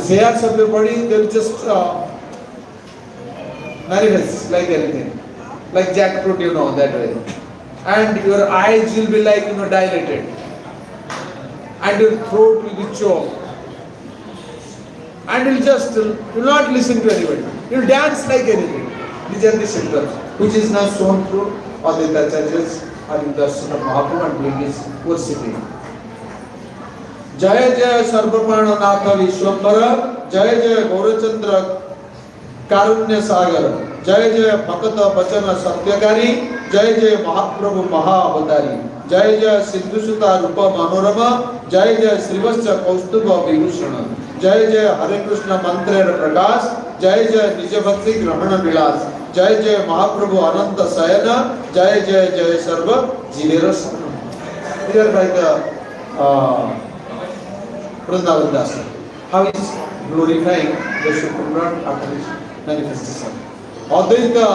hairs of your body, they will just manifest like anything, like jackfruit, you know, that way. And your eyes will be like, you know, dilated, and your throat will be choked, and you'll just will not listen to anybody. You'll dance like anything. These are the symptoms, which is now shown through all the acharyas or in the darshan of Mahaprabhu and doing his worshipping. जय जय सर्वप्राणनाथ विश्वंभर, जय जय गौरचंद्र कारुण्य सागर, जय जय भक्त वचन सत्यकारी, जय जय महाप्रभु महाअवतारी, जय जय सिंधुसुता रूप मनोरमा, जय जय श्रीवत्स कौस्तुभ विभूषण, जय जय हरे कृष्ण मंत्र प्रकाश, जय जय निज भक्ति ग्रहण विलास, जय जय महाप्रभु अनंत शयन, जय जय जय सर्व जीवेर शरण. Here by the Vrindavan Das, how is glorifying the Supreme Lord after his manifestation. Advaita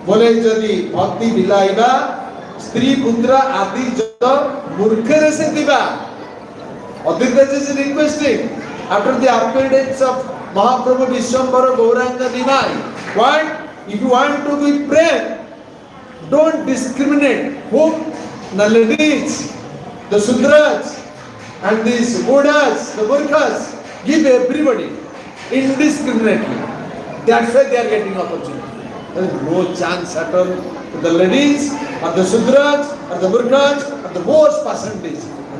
बोले यदि भक्ति बिलाइबा स्त्री पुत्र आदि जत मूर्खरे से दिबा. Advaita is requesting after the appearance of Mahaprabhu Vishwambara Gauranga Nimai. What? If you want to be prayed, don't discriminate whom the ladies, the Sudras, and these Buddhas, the Murkhas, give everybody indiscriminately. That's why they are getting opportunity. There is no chance at all to the ladies, or the Sudras, or the Murkhas, or the most percentage.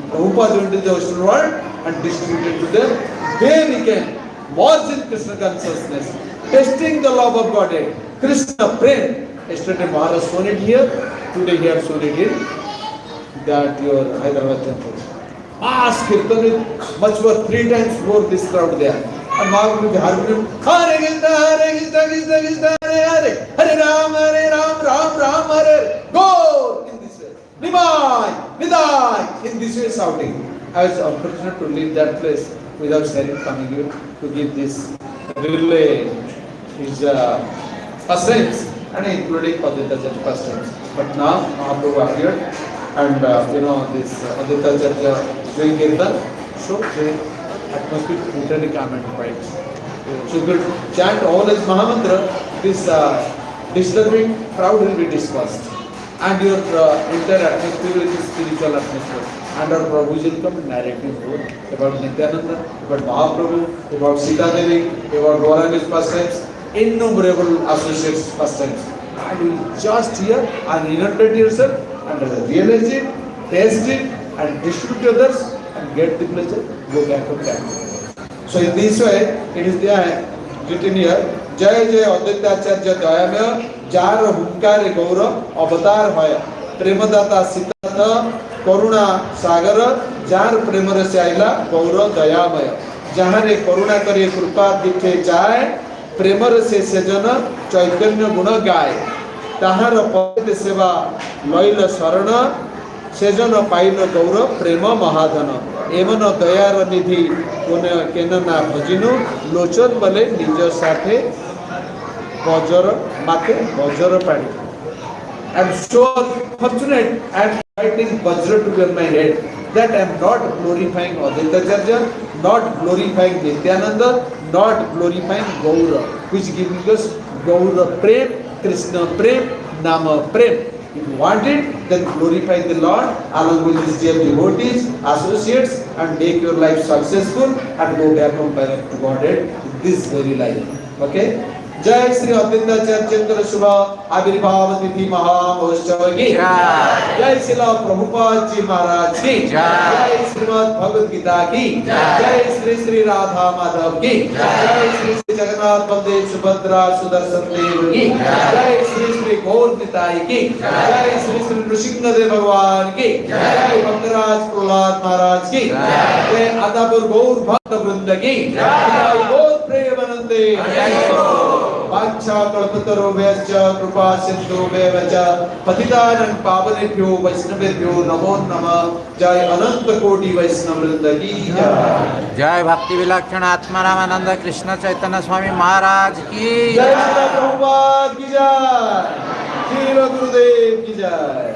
Prabhupada went to the Western world and distributed to them. Then we can merge in Krishna consciousness, testing the love of Godhead. Krishna prayed. Yesterday Maharaj shown it here, today he has shown it in that your Hyderabad temple. Mass Kirtan is much more 3 times more this crowd there. And Mahaprabhu with the harmonium, Hare Krishna, Krishna Krishna, Hare Hare, Hare Ram, Ram Ram, Hare. Go in this way. Nimai, Nidai, in this way shouting. I was unfortunate to leave that place without sharing coming here to give this relay his first times and including Advaita first times. But now Mahaprabhu appeared and this Advaita doing Kirtan, so the atmosphere literally calm and quiet. So if you chant all as Mahamantra, this disturbing crowd will be dispersed. And your entire atmosphere is spiritual atmosphere. And our Prabhuji will come and narrating about Nityananda, about Mahaprabhu, about Sita Devi, about Gauranga's pastimes, innumerable associates pastimes. And you just hear and inundate yourself and realize it, taste it, and distribute to others and get the pleasure, go back home back. So in this way, it is there written here, Jai Jai Advaita Acharya Dayamaya, Jar Hunkare Gaura, Avatar Hoya, Premadata Sitata, Karuna Sagara, Jar Premara Saila, Gaura Dayamaya, Jahare Karuna Kare Krupa Dikhe Jai, Premara Se Sejana, Chaitanya Guna Gai, Tahara Pavite Seva, Loila Sarana, Sejana Paila Gaura, Prema Mahadana, Emana Dayara Nidhi, Kenana Bhajinu, Lochan Bale, Nija Sathe, Bajara, Mate, Bajara Padi. I am so fortunate I am fighting Bajra to be on my head. that I am not glorifying Advaitacharya, not glorifying Nityananda, not glorifying Gaura, which gives us Gaura Prem, Krishna Prem, Nama Prem. If you want it, then glorify the Lord along with his dear devotees, associates, and make your life successful and go back home to Godhead this very life. Okay? जय श्री अद्वैताचार्य शुभ आविर्भाव तिथि महामहोत्सव की जय श्रील प्रभुपाद जी महाराज की जय श्रीमद् भगवद गीता की जय श्री श्री राधा माधव की जय श्री श्री जगन्नाथ बलदेव सुभद्रा सुदर्शन देव की जय श्री श्री गौर निताई की जय श्री श्री नृसिंहदेव भगवान की जय भक्तराज प्रहलाद महाराज की जय अदापुर गौर भक्त वृंद की जय गौर प्रेमानंदे वाञ्छा कल्पतरुभ्यश्च कृपा सिन्धुभ्यः च पतितानां पावनेभ्यो वैष्णवेभ्यो नमो नमः। जय अनंत कोटि वैष्णव वृंद की जय। जय भक्ति विलक्षण आत्मारामानंद कृष्ण चैतन्य स्वामी महाराज की जय। श्रील प्रभुपाद की जय। श्रील गुरुदेव की जय।